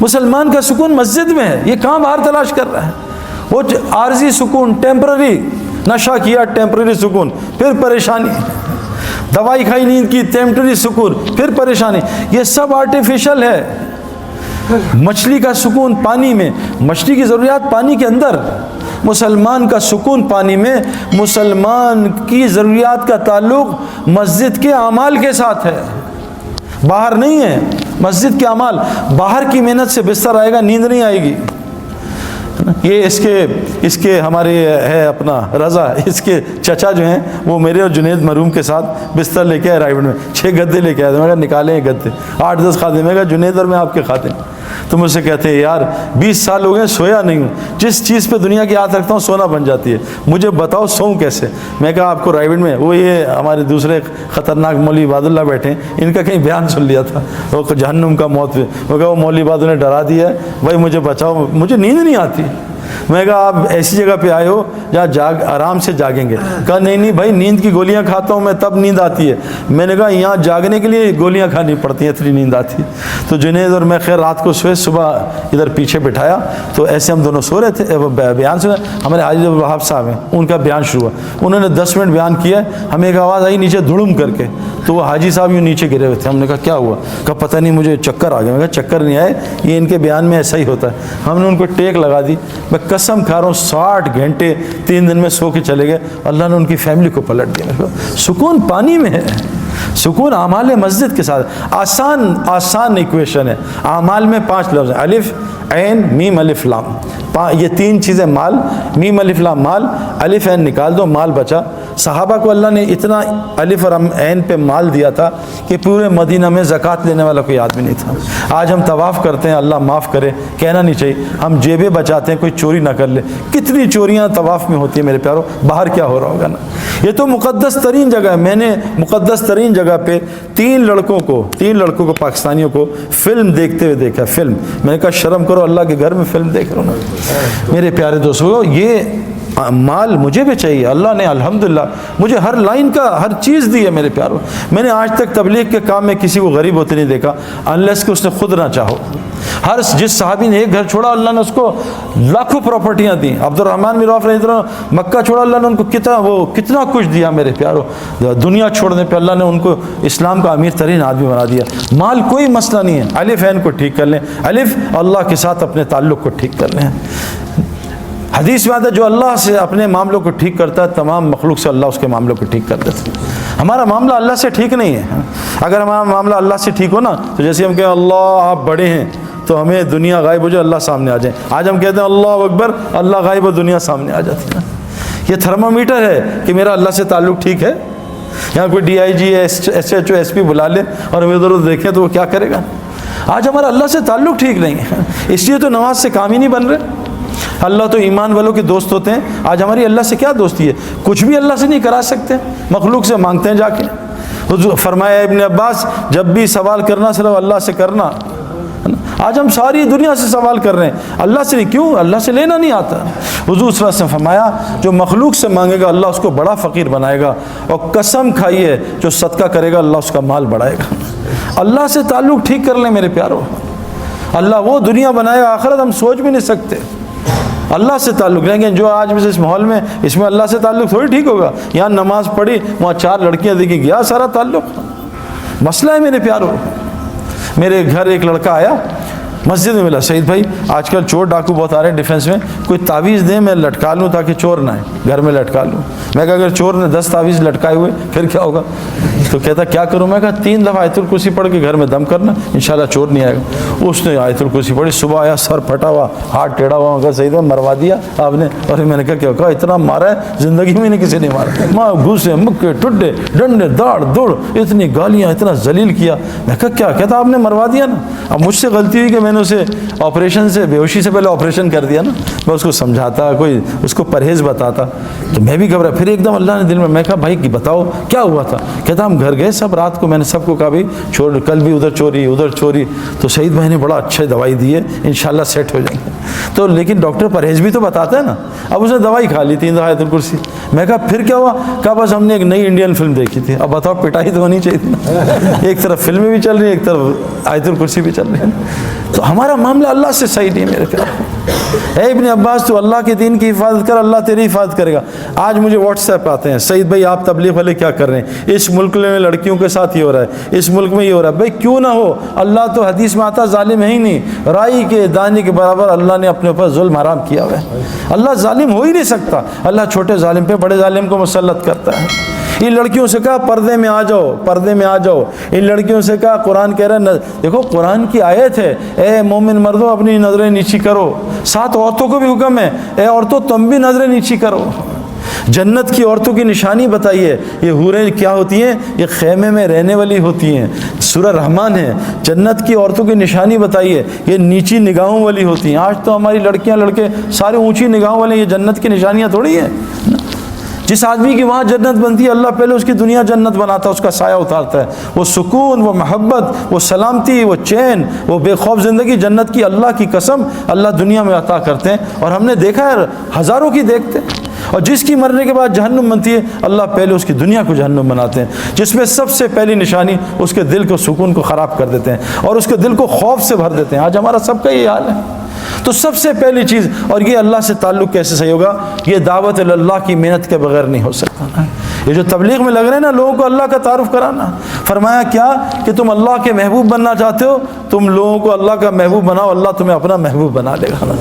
مسلمان کا سکون مسجد میں ہے، یہ کہاں باہر تلاش کر رہا ہے؟ وہ عارضی سکون، ٹیمپرری، نشہ کیا ٹیمپرری سکون، پھر پریشانی، دوائی کھائی نیند کی ٹیمپرری سکون، پھر پریشانی، یہ سب آرٹیفیشل ہے۔ مچھلی کا سکون پانی میں، مچھلی کی ضروریات پانی کے اندر، مسلمان کا سکون پانی میں۔ مسلمان کی ضروریات کا تعلق مسجد کے اعمال کے ساتھ ہے، باہر نہیں ہے۔ مسجد کے اعمال، باہر کی محنت سے بستر آئے گا، نیند نہیں آئے گی۔ یہ اس کے ہمارے ہے اپنا رضا، اس کے چچا جو ہیں وہ میرے اور جنید مرحوم کے ساتھ بستر لے کے آئے رائیوڈ میں، 6 گدے لے کے آئے تھے۔ میں کہا نکالیں یہ گدے، 8-10 خادم، میں کہا جنید اور میں آپ کے خادم۔ تو مجھ سے کہتے ہیں یار 20 سال ہو گئے سویا نہیں ہوں، جس چیز پہ دنیا کی ہاتھ رکھتا ہوں سونا بن جاتی ہے، مجھے بتاؤ سوؤں کیسے؟ میں کہا آپ کو رائیوڈ میں وہ یہ ہمارے دوسرے خطرناک مولوی عباد اللہ بیٹھے ہیں، ان کا کہیں بیان سن لیا تھا، وہ جہنم کا موت پہ، وہ کہا وہ مولوی عباد نے ڈرا دیا ہے، بھائی مجھے بچاؤ، مجھے نیند نہیں آتی۔ میں کہا آپ ایسی جگہ پہ آئے ہو جہاں آرام سے جاگیں گے؟ کہا نہیں بھائی نیند کی گولیاں کھاتا ہوں میں، تب نیند آتی ہے۔ میں نے کہا یہاں جاگنے کے لیے گولیاں کھانی پڑتی ہیں، اتنی نیند آتی ہے۔ تو جنید اور میں خیر رات کو سوئے، صبح ادھر پیچھے بٹھایا تو ایسے ہم دونوں سو رہے تھے، بیان سنا، ہمارے حاجی وہاب صاحب ہیں، ان کا بیان شروع ہوا، انہوں نے 10 منٹ بیان کیا، ہمیں ایک آواز آئی نیچے دھڑم کر کے، تو وہ حاجی صاحب یوں نیچے گرے ہوئے تھے۔ ہم نے کہا کیا ہوا؟ کہا پتہ نہیں مجھے چکر آ گیا۔ میں کہا چکر نہیں آئے، یہ ان کے بیان میں ایسا ہی ہوتا ہے۔ ہم نے ان کو ٹیک لگا دی، میں قسم کھا رہا ہوں 60 گھنٹے 3 دن میں سو کے چلے گئے، اللہ نے ان کی فیملی کو پلٹ دیا۔ سکون پانی میں ہے، سکون اعمال مسجد کے ساتھ۔ آسان ایکویشن ہے، اعمال میں 5 لفظ ہیں، الف عین میم الف لام، یہ 3 چیزیں، مال، میم الف لام مال، الف عین نکال دو مال بچا۔ صحابہ کو اللہ نے اتنا الف اور عین پہ مال دیا تھا کہ پورے مدینہ میں زکوٰۃ لینے والا کوئی آدمی نہیں تھا۔ آج ہم طواف کرتے ہیں، اللہ معاف کرے، کہنا نہیں چاہیے، ہم جیبیں بچاتے ہیں کوئی چوری نہ کر لے۔ کتنی چوریاں طواف میں ہوتی ہیں میرے پیاروں، باہر کیا ہو رہا ہوگا نا۔ یہ تو مقدس ترین جگہ ہے۔ میں نے مقدس ترین جگہ پہ 3 لڑکوں کو پاکستانیوں کو فلم دیکھتے ہوئے دیکھا، فلم۔ میں نے کہا شرم کرو، اللہ کے گھر میں فلم دیکھ رہا ہوں نا۔ میرے پیارے دوستو، یہ مال مجھے بھی چاہیے، اللہ نے الحمدللہ مجھے ہر لائن کا ہر چیز دی ہے میرے پیاروں۔ میں نے آج تک تبلیغ کے کام میں کسی کو غریب ہوتے نہیں دیکھا، انلیس کہ اس نے خود نہ چاہو۔ جس صحابی نے ایک گھر چھوڑا اللہ نے اس کو لاکھوں پراپرٹیاں دیں۔ عبد الرحمن بن عوف رضی اللہ عنہ مکہ چھوڑا، اللہ نے ان کو کتنا کچھ دیا میرے پیاروں۔ دنیا چھوڑنے پہ اللہ نے ان کو اسلام کا امیر ترین آدمی بنا دیا۔ مال کوئی مسئلہ نہیں ہے، الف عین کو ٹھیک کر لیں، الف اللہ کے ساتھ اپنے تعلق کو ٹھیک کر لیں۔ حدیث میں آتا ہے جو اللہ سے اپنے معاملوں کو ٹھیک کرتا ہے، تمام مخلوق سے اللہ اس کے معاملوں کو ٹھیک کر دیتا ہے۔ ہمارا معاملہ اللہ سے ٹھیک نہیں ہے۔ اگر ہمارا معاملہ اللہ سے ٹھیک ہو نا، تو جیسے ہم کہیں اللہ آپ بڑے ہیں تو ہمیں دنیا غائب ہو جائے، اللہ سامنے آ جائے۔ آج ہم کہتے ہیں اللہ اکبر، اللہ غائب ہو، دنیا سامنے آ جاتی ہے۔ یہ تھرمامیٹر ہے کہ میرا اللہ سے تعلق ٹھیک ہے۔ یہاں کوئی DIG SHO SP بلا لے اور ہمیں ادھر ادھر دیکھیں تو وہ کیا کرے گا؟ آج ہمارا اللہ سے تعلق ٹھیک نہیں ہے، اس لیے تو نماز سے کام ہی نہیں بن رہے۔ اللہ تو ایمان والوں کے دوست ہوتے ہیں، آج ہماری اللہ سے کیا دوستی ہے؟ کچھ بھی اللہ سے نہیں کرا سکتے، مخلوق سے مانگتے ہیں جا کے۔ حضور فرمایا ابن عباس، جب بھی سوال کرنا صرف اللہ سے کرنا۔ آج ہم ساری دنیا سے سوال کر رہے ہیں، اللہ سے نہیں۔ کیوں؟ اللہ سے لینا نہیں آتا۔ حضور صلی اللہ علیہ وسلم فرمایا جو مخلوق سے مانگے گا اللہ اس کو بڑا فقیر بنائے گا، اور قسم کھائیے جو صدقہ کرے گا اللہ اس کا مال بڑھائے گا۔ اللہ سے تعلق ٹھیک کر لیں میرے پیاروں، اللہ وہ دنیا بنائے گا، آخرت ہم سوچ بھی نہیں سکتے۔ اللہ سے تعلق رہیں گے جو آج بھی اس ماحول میں، اس میں اللہ سے تعلق تھوڑی ٹھیک ہوگا۔ یہاں نماز پڑھی، وہاں 4 لڑکیاں دیکھی، گیا سارا تعلق۔ مسئلہ ہے میرے پیاروں۔ میرے گھر ایک لڑکا آیا، مسجد میں ملا، سعید بھائی آج کل چور ڈاکو بہت آ رہے ہیں ڈیفینس میں، کوئی تعویذ دیں میں لٹکا لوں تاکہ چور نہ آئے، گھر میں لٹکا لوں۔ میں کہا اگر چور نے 10 تعویذ لٹکائے ہوئے پھر کیا ہوگا؟ تو کہتا کیا کروں؟ میں کہا 3 دفعہ آیت الکرسی پڑھ کے گھر میں دم کرنا، انشاءاللہ چور نہیں آئے گا۔ اس نے آیت الکرسی پڑھی، صبح آیا سر پھٹا ہوا، ہاتھ ٹیڑھا ہوا، مگر سعید بھائی مروا دیا آپ نے؟ اور میں نے کہا کہا اتنا مارا ہے زندگی میں کسی نے مارا، ماں گھوسے مکے ٹڈے ڈنڈے داڑ دوڑ، اتنی گالیاں، اتنا ذلیل کیا۔ میں کہا کیا؟ کہتا آپ نے مروا دیا نا۔ اب مجھ سے غلطی ہوئی کہ میں نے اسے آپریشن سے، بے ہوشی سے پہلے آپریشن کر دیا نا۔ میں اس کو سمجھاتا، کوئی اس کو پرہیز بتاتا تو میں بھی گھبرا۔ پھر ایک دم اللہ نے دل میں کہا بھائی بتاؤ کیا ہوا تھا؟ کہتا ہم گھر گئے سب رات کو، میں نے سب کو کہا بھائی چھوڑ، کل بھی ادھر چوری ادھر چوری، تو سعید بھائی نے بڑا اچھا دوائی دی ہے، انشاءاللہ سیٹ ہو جائیں گے۔ تو لیکن ڈاکٹر پرہیز بھی تو بتاتا ہے نا۔ اب اس نے دوائی کھا لی 3 دفعہ آیت الکرسی۔ میں کہا پھر کیا ہوا؟ کہا بس ہم نے ایک نئی انڈین فلم دیکھی تھی۔ اب بتاؤ پٹائی تو ہونی چاہیے تھی، ایک طرف فلمیں بھی چل رہی ہیں، ایک طرف آیت الکرسی بھی چل رہی ہے۔ تو ہمارا معاملہ اللہ سے صحیح نہیں میرے پیارے۔ اے ابن عباس تو اللہ کے دین کی حفاظت کر، اللہ تیری حفاظت کرے گا۔ آج مجھے واٹس ایپ آتے ہیں، سعید بھائی آپ تبلیغ والے کیا کر رہے ہیں؟ اس ملک میں لڑکیوں کے ساتھ یہ ہو رہا ہے، اس ملک میں یہ ہو رہا ہے۔ بھائی کیوں نہ ہو، اللہ تو حدیث میں آتا ظالم ہے ہی نہیں، رائی کے دانے کے برابر اللہ نے اپنے اوپر ظلم حرام کیا ہوا ہے۔ اللہ ظالم ہو ہی نہیں سکتا، اللہ چھوٹے ظالم پہ بڑے ظالم کو مسلط کرتا ہے۔ ان لڑکیوں سے کہا پردے میں آ جاؤ، پردے میں آ جاؤ۔ ان لڑکیوں سے کہا، قرآن کہہ رہا ہے، دیکھو قرآن کی آیت ہے، اے مومن مردوں اپنی نظریں نیچی کرو۔ ساتھ عورتوں کو بھی حکم ہے، اے عورتوں تم بھی نظریں نیچی کرو۔ جنت کی عورتوں کی نشانی بتائیے، یہ حوریں کیا ہوتی ہیں؟ یہ خیمے میں رہنے والی ہوتی ہیں، سورہ رحمان ہے۔ جنت کی عورتوں کی نشانی بتائیے، یہ نیچی نگاہوں والی ہوتی ہیں۔ آج تو ہماری لڑکیاں لڑکے سارے اونچی نگاہوں والے، یہ جنت کی نشانیاں تھوڑی ہیں۔ جس آدمی کی وہاں جنت بنتی ہے، اللہ پہلے اس کی دنیا جنت بناتا ہے، اس کا سایہ اتارتا ہے۔ وہ سکون، وہ محبت، وہ سلامتی، وہ چین، وہ بے خوف زندگی جنت کی اللہ کی قسم اللہ دنیا میں عطا کرتے ہیں۔ اور ہم نے دیکھا ہے، ہزاروں کی دیکھتے ہیں۔ اور جس کی مرنے کے بعد جہنم بنتی ہے، اللہ پہلے اس کی دنیا کو جہنم بناتے ہیں، جس میں سب سے پہلی نشانی اس کے دل کو، سکون کو خراب کر دیتے ہیں اور اس کے دل کو خوف سے بھر دیتے ہیں۔ آج ہمارا سب کا یہ حال ہے۔ تو سب سے پہلی چیز، اور یہ اللہ سے تعلق کیسے صحیح ہوگا؟ یہ دعوت اللہ کی محنت کے بغیر نہیں ہو سکتا۔ یہ جو تبلیغ میں لگ رہے ہیں نا لوگوں کو اللہ کا تعارف کرانا، فرمایا کیا کہ تم اللہ کے محبوب بننا چاہتے ہو، تم لوگوں کو اللہ کا محبوب بناؤ، اللہ تمہیں اپنا محبوب بنا لے گا۔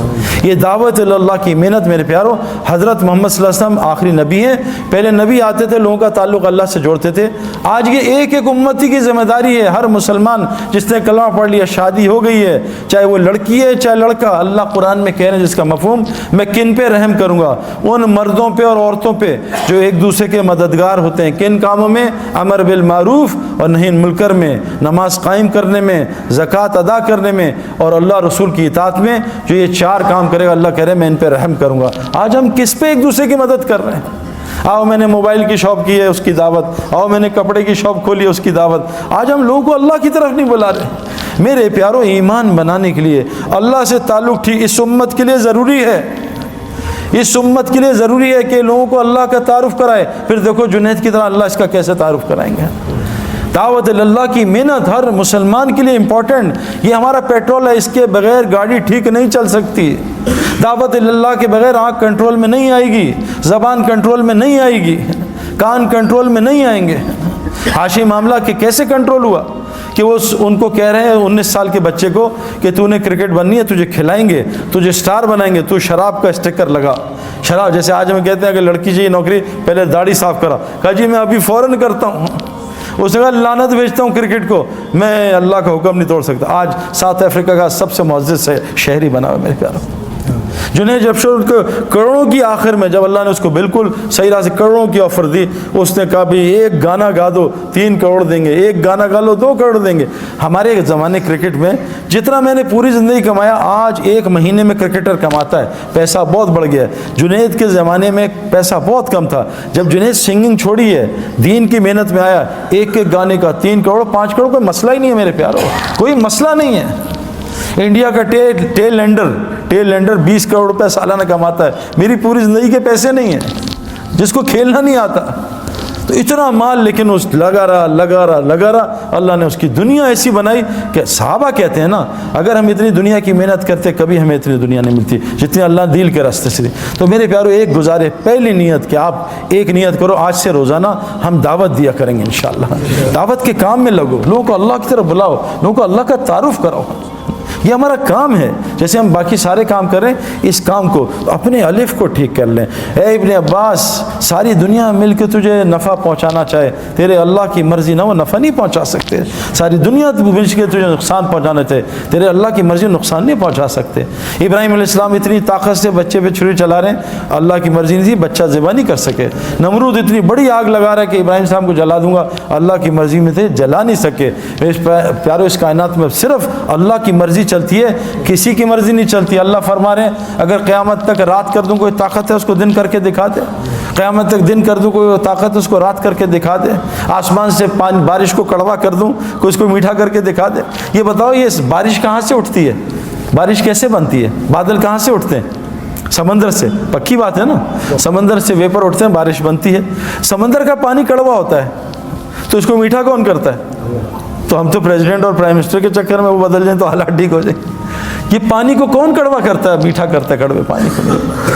یہ دعوت اللہ کی محنت میرے پیارو، حضرت محمد صلی اللہ علیہ وسلم آخری نبی ہیں، پہلے نبی آتے تھے لوگوں کا تعلق اللہ سے جوڑتے تھے۔ آج یہ ایک ایک امتی کی ذمہ داری ہے، ہر مسلمان جس نے کلمہ پڑھ لیا، شادی ہو گئی ہے، چاہے وہ لڑکی ہے چاہے لڑکا، اللہ قرآن میں کہہ رہے ہیں جس کا مفہوم، میں کن پہ رحم کروں گا؟ ان مردوں پہ اور عورتوں پہ جو ایک دوسرے کے مددگار ہوتے ہیں۔ کن کاموں میں؟ امر بالمعروف اور نہی عن المنکر میں، نماز قائم کرنے میں، زکوٰۃ ادا کرنے میں، اور اللہ رسول کی اطاعت میں۔ جو یہ 4 کام کرے گا، اللہ کہہ رہے ہیں میں ان پہ رحم کروں گا۔ آج ہم کس پہ ایک دوسرے کی مدد کر رہے ہیں؟ آؤ میں نے موبائل کی شاپ کی ہے، اس کی دعوت، آؤ میں نے کپڑے کی شاپ کھولی ہے، اس کی دعوت۔ آج ہم لوگوں کو اللہ کی طرف نہیں بلا رہے۔ میرے پیارو، ایمان بنانے کے لیے اللہ سے تعلق ٹھیک اس امت کے لیے ضروری ہے، اس امت کے لیے ضروری ہے کہ لوگوں کو اللہ کا تعارف کرائے۔ پھر دیکھو جنید کی طرح اللہ اس کا کیسے تعارف کرائیں گے۔ دعوت اللہ کی محنت ہر مسلمان کے لیے امپورٹنٹ، یہ ہمارا پیٹرول ہے، اس کے بغیر گاڑی ٹھیک نہیں چل سکتی۔ دعوت اللہ کے بغیر آنکھ کنٹرول میں نہیں آئے گی، زبان کنٹرول میں نہیں آئے گی، کان کنٹرول میں نہیں آئیں گے۔ حاشی معاملہ کہ کیسے کنٹرول ہوا کہ وہ ان کو کہہ رہے ہیں 19 سال کے بچے کو کہ تو نے کرکٹ بننی ہے، تجھے کھلائیں گے، تجھے سٹار بنائیں گے، تو شراب کا اسٹیکر لگا۔ شراب جیسے آج ہم کہتے ہیں کہ لڑکی چاہیے نوکری، پہلے داڑھی صاف کرا، کہا جی میں ابھی فوراً کرتا ہوں۔ اس نے کہا لعنت بھیجتا ہوں کرکٹ کو، میں اللہ کا حکم نہیں توڑ سکتا۔ آج ساؤتھ افریقہ کا سب سے معزز شہری بنا ہوا میرے پیاروں۔ جنہیں جب کروڑوں کی آخر میں جب اللہ نے اس کو بالکل صحیح راہ سے کروڑوں کی آفر دی، اس نے کہا بھی ایک گانا گا دو 3 کروڑ دیں گے، ایک گانا گا لو 2 کروڑ دیں گے۔ ہمارے زمانے کرکٹ میں جتنا میں نے پوری زندگی کمایا، آج 1 مہینے میں کرکٹر کماتا ہے، پیسہ بہت بڑھ گیا ہے۔ جنید کے زمانے میں پیسہ بہت کم تھا۔ جب جنید سنگنگ چھوڑی ہے، دین کی محنت میں آیا، ایک گانے کا 3 کروڑ 5 کروڑ کوئی مسئلہ ہی نہیں ہے میرے پیاروں، کوئی مسئلہ نہیں ہے۔ انڈیا کا ٹیل لینڈر 20 کروڑ روپے سالانہ کماتا ہے، میری پوری زندگی کے پیسے نہیں ہیں، جس کو کھیلنا نہیں آتا۔ تو اتنا مال، لیکن اس لگا رہا۔ اللہ نے اس کی دنیا ایسی بنائی کہ صحابہ کہتے ہیں نا، اگر ہم اتنی دنیا کی محنت کرتے کبھی ہمیں اتنی دنیا نہیں ملتی جتنی اللہ دل کے راستے سے۔ تو میرے پیارو، ایک گزارے، پہلی نیت کہ آپ ایک نیت کرو، آج سے روزانہ ہم دعوت دیا کریں گے انشاءاللہ۔ دعوت کے کام میں لگو، لوگوں کو اللہ کی طرف بلاؤ، لوگوں کو اللہ کا تعارف کراؤ۔ یہ ہمارا کام ہے، جیسے ہم باقی سارے کام کر رہے ہیں، اس کام کو اپنے الف کو ٹھیک کر لیں۔ اے ابن عباس، ساری دنیا مل کے تجھے نفع پہنچانا چاہے، تیرے اللہ کی مرضی نہ وہ نفع نہیں پہنچا سکتے۔ ساری دنیا مل کے تجھے نقصان پہنچانا چاہے، تیرے اللہ کی مرضی نقصان نہیں پہنچا سکتے۔ ابراہیم علیہ السلام اتنی طاقت سے بچے پہ چھری چلا رہے ہیں، اللہ کی مرضی نہیں تھی، بچہ ذبح نہیں کر سکے۔ نمرود اتنی بڑی آگ لگا رہا ہے کہ ابراہیم السلام کو جلا دوں گا، اللہ کی مرضی میں تھے، جلا نہیں سکے۔ پیارو، اس کائنات میں صرف اللہ کی مرضی چلتی ہے، کسی کی مرضی نہیں چلتی۔ اللہ فرما رہے ہیں اگر قیامت تک رات کر دوں کوئی طاقت ہے اس کو دن کر کے دکھا دے، قیامت تک دن کر دوں کوئی طاقت اس کو رات کر کے دکھا دے، آسمان سے بارش کو کڑوا کر دوں کوئی اس کو میٹھا کر کے دکھا دے۔ یہ بتاؤ یہ بارش کہاں سے اٹھتی ہے؟ بارش کیسے بنتی ہے؟ بادل کہاں سے اٹھتے ہیں؟ سمندر سے، پکی بات ہے نا، سمندر سے ویپر اٹھتے ہیں، بارش بنتی ہے۔ سمندر کا پانی کڑوا ہوتا ہے تو اس کو میٹھا کون کرتا ہے؟ تو ہم تو پریزیڈنٹ اور پرائم منسٹر کے چکر میں وہ بدل جائیں تو حالات ٹھیک ہو جائیں۔ یہ پانی کو کون کڑوا کرتا ہے؟ میٹھا کرتا ہے کڑوے پانی کو۔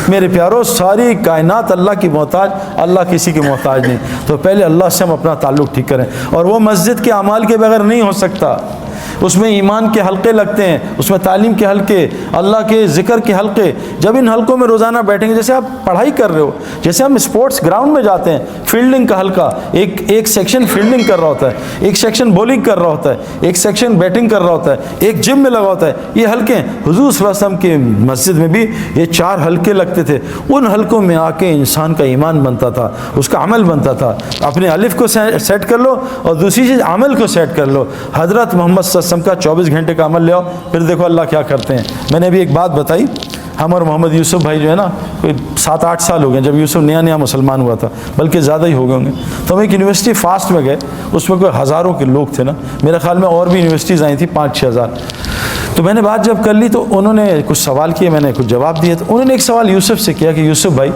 میرے پیارو، ساری کائنات اللہ کی محتاج، اللہ کسی کی محتاج نہیں۔ تو پہلے اللہ سے ہم اپنا تعلق ٹھیک کریں، اور وہ مسجد کے اعمال کے بغیر نہیں ہو سکتا۔ اس میں ایمان کے حلقے لگتے ہیں، اس میں تعلیم کے حلقے، اللہ کے ذکر کے حلقے۔ جب ان حلقوں میں روزانہ بیٹھیں گے، جیسے آپ پڑھائی کر رہے ہو، جیسے ہم اسپورٹس گراؤنڈ میں جاتے ہیں، فیلڈنگ کا حلقہ، ایک سیکشن فیلڈنگ کر رہا ہوتا ہے، ایک سیکشن بولنگ کر رہا ہوتا ہے، ایک سیکشن بیٹنگ کر رہا ہوتا ہے، ایک جم میں لگا ہوتا ہے۔ یہ حلقے حضور صلی اللہ علیہ وسلم کی مسجد میں بھی یہ 4 حلقے لگتے تھے۔ ان حلقوں میں آ کے انسان کا ایمان بنتا تھا، اس کا عمل بنتا تھا۔ اپنے الف کو سیٹ کر لو، اور دوسری چیز عمل کو سیٹ کر لو۔ حضرت محمد صلی اللہ علیہ وسلم کا 24 گھنٹے کا عمل لے آؤ، پھر دیکھو اللہ کیا کرتے ہیں۔ میں نے ابھی ایک بات بتائی، ہم اور محمد یوسف بھائی جو ہے نا، کوئی 7-8 سال ہو گئے جب یوسف نیا مسلمان ہوا تھا، بلکہ زیادہ ہی ہو گئے ہوں گے۔ تو ہم ایک یونیورسٹی فاسٹ میں گئے، اس میں کوئی ہزاروں کے لوگ تھے نا، میرے خیال میں اور بھی یونیورسٹیز آئی تھیں 5-6 ہزار۔ تو میں نے بات جب کر لی تو انہوں نے کچھ سوال کیے، میں نے کچھ جواب دیے۔ تو انہوں نے ایک سوال یوسف سے کیا کہ یوسف بھائی،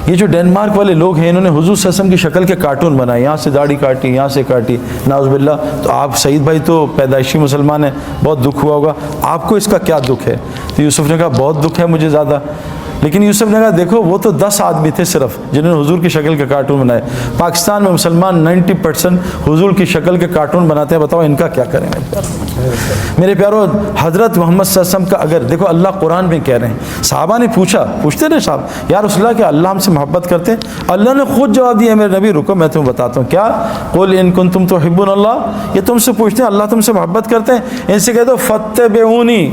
یہ جو ڈینمارک والے لوگ ہیں انہوں نے حضور صلی اللہ علیہ وسلم کی شکل کے کارٹون بنائے، یہاں سے داڑھی کاٹی، یہاں سے کاٹی، نعوذ باللہ۔ تو آپ سعید بھائی تو پیدائشی مسلمان ہیں، بہت دکھ ہوا ہوگا، آپ کو اس کا کیا دکھ ہے؟ تو یوسف نے کہا بہت دکھ ہے مجھے زیادہ۔ لیکن یوسف نے کہا دیکھو وہ تو 10 آدمی تھے صرف جنہوں نے حضور کی شکل کے کارٹون بنائے، پاکستان میں مسلمان 90% حضور کی شکل کے کارٹون بناتے ہیں، بتاؤ ان کا کیا کریں؟ میرے پیارو، حضرت محمد صلی اللہ علیہ وسلم کا اگر دیکھو اللہ قرآن میں کہہ رہے ہیں، صحابہ نے پوچھتے نا صاحب یا رسول اللہ کہ اللہ ہم سے محبت کرتے ہیں؟ اللہ نے خود جواب دیا میرے نبی، رکو میں تمہیں بتاتا ہوں کیا، قل ان کنتم تحبون اللہ، یہ تم سے پوچھتے ہیں اللہ تم سے محبت کرتے ہیں، ان سے کہہ دو فاتبعونی،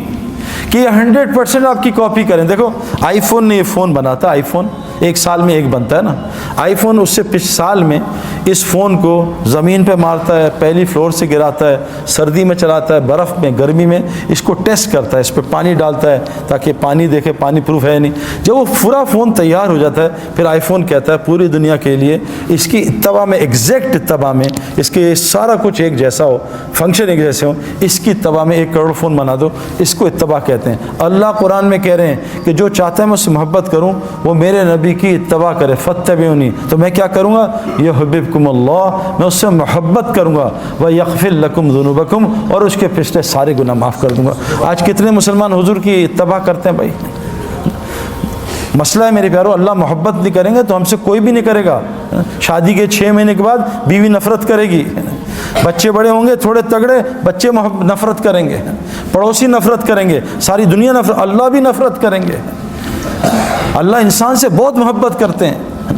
کہ یہ 100% آپ کی کاپی کریں۔ دیکھو آئی فون نے یہ فون بناتا، آئی فون 1 سال میں ایک بنتا ہے نا، آئی فون اس سے پچھلے سال میں اس فون کو زمین پہ مارتا ہے، پہلی فلور سے گراتا ہے، سردی میں چلاتا ہے، برف میں، گرمی میں، اس کو ٹیسٹ کرتا ہے، اس پہ پانی ڈالتا ہے تاکہ پانی دیکھے پانی پروف ہے نہیں۔ جب وہ پورا فون تیار ہو جاتا ہے پھر آئی فون کہتا ہے پوری دنیا کے لیے اس کی اتباع میں، ایگزیکٹ اتباع میں، اس کے سارا کچھ ایک جیسا ہو، فنکشن ایک جیسے ہو، اس کی اتباع میں 1 کروڑ فون بنا دو، اس کو اتباع کہتے ہیں۔ اللہ قرآن میں کہہ رہے ہیں کہ جو چاہتا ہے میں اس سے محبت کروں وہ میرے نبی کی اتباع کرے، فاتبعونی، تو میں کیا کروں گا، یحببکم اللہ، میں اس سے محبت کروں گا، ویغفر لکم ذنوبکم، اور اس کے پچھلے سارے گناہ معاف کر دوں گا۔ آج کتنے مسلمان حضور کی اتباع کرتے ہیں بھائی؟ مسئلہ ہے میرے پیارو، اللہ محبت نہیں کریں گے تو ہم سے کوئی بھی نہیں کرے گا۔ شادی کے 6 مہینے کے بعد بیوی نفرت کرے گی، بچے بڑے ہوں گے تھوڑے تگڑے، بچے نفرت کریں گے، پڑوسی نفرت کریں گے، ساری دنیا نفرت، اللہ بھی نفرت کریں گے۔ اللہ انسان سے بہت محبت کرتے ہیں،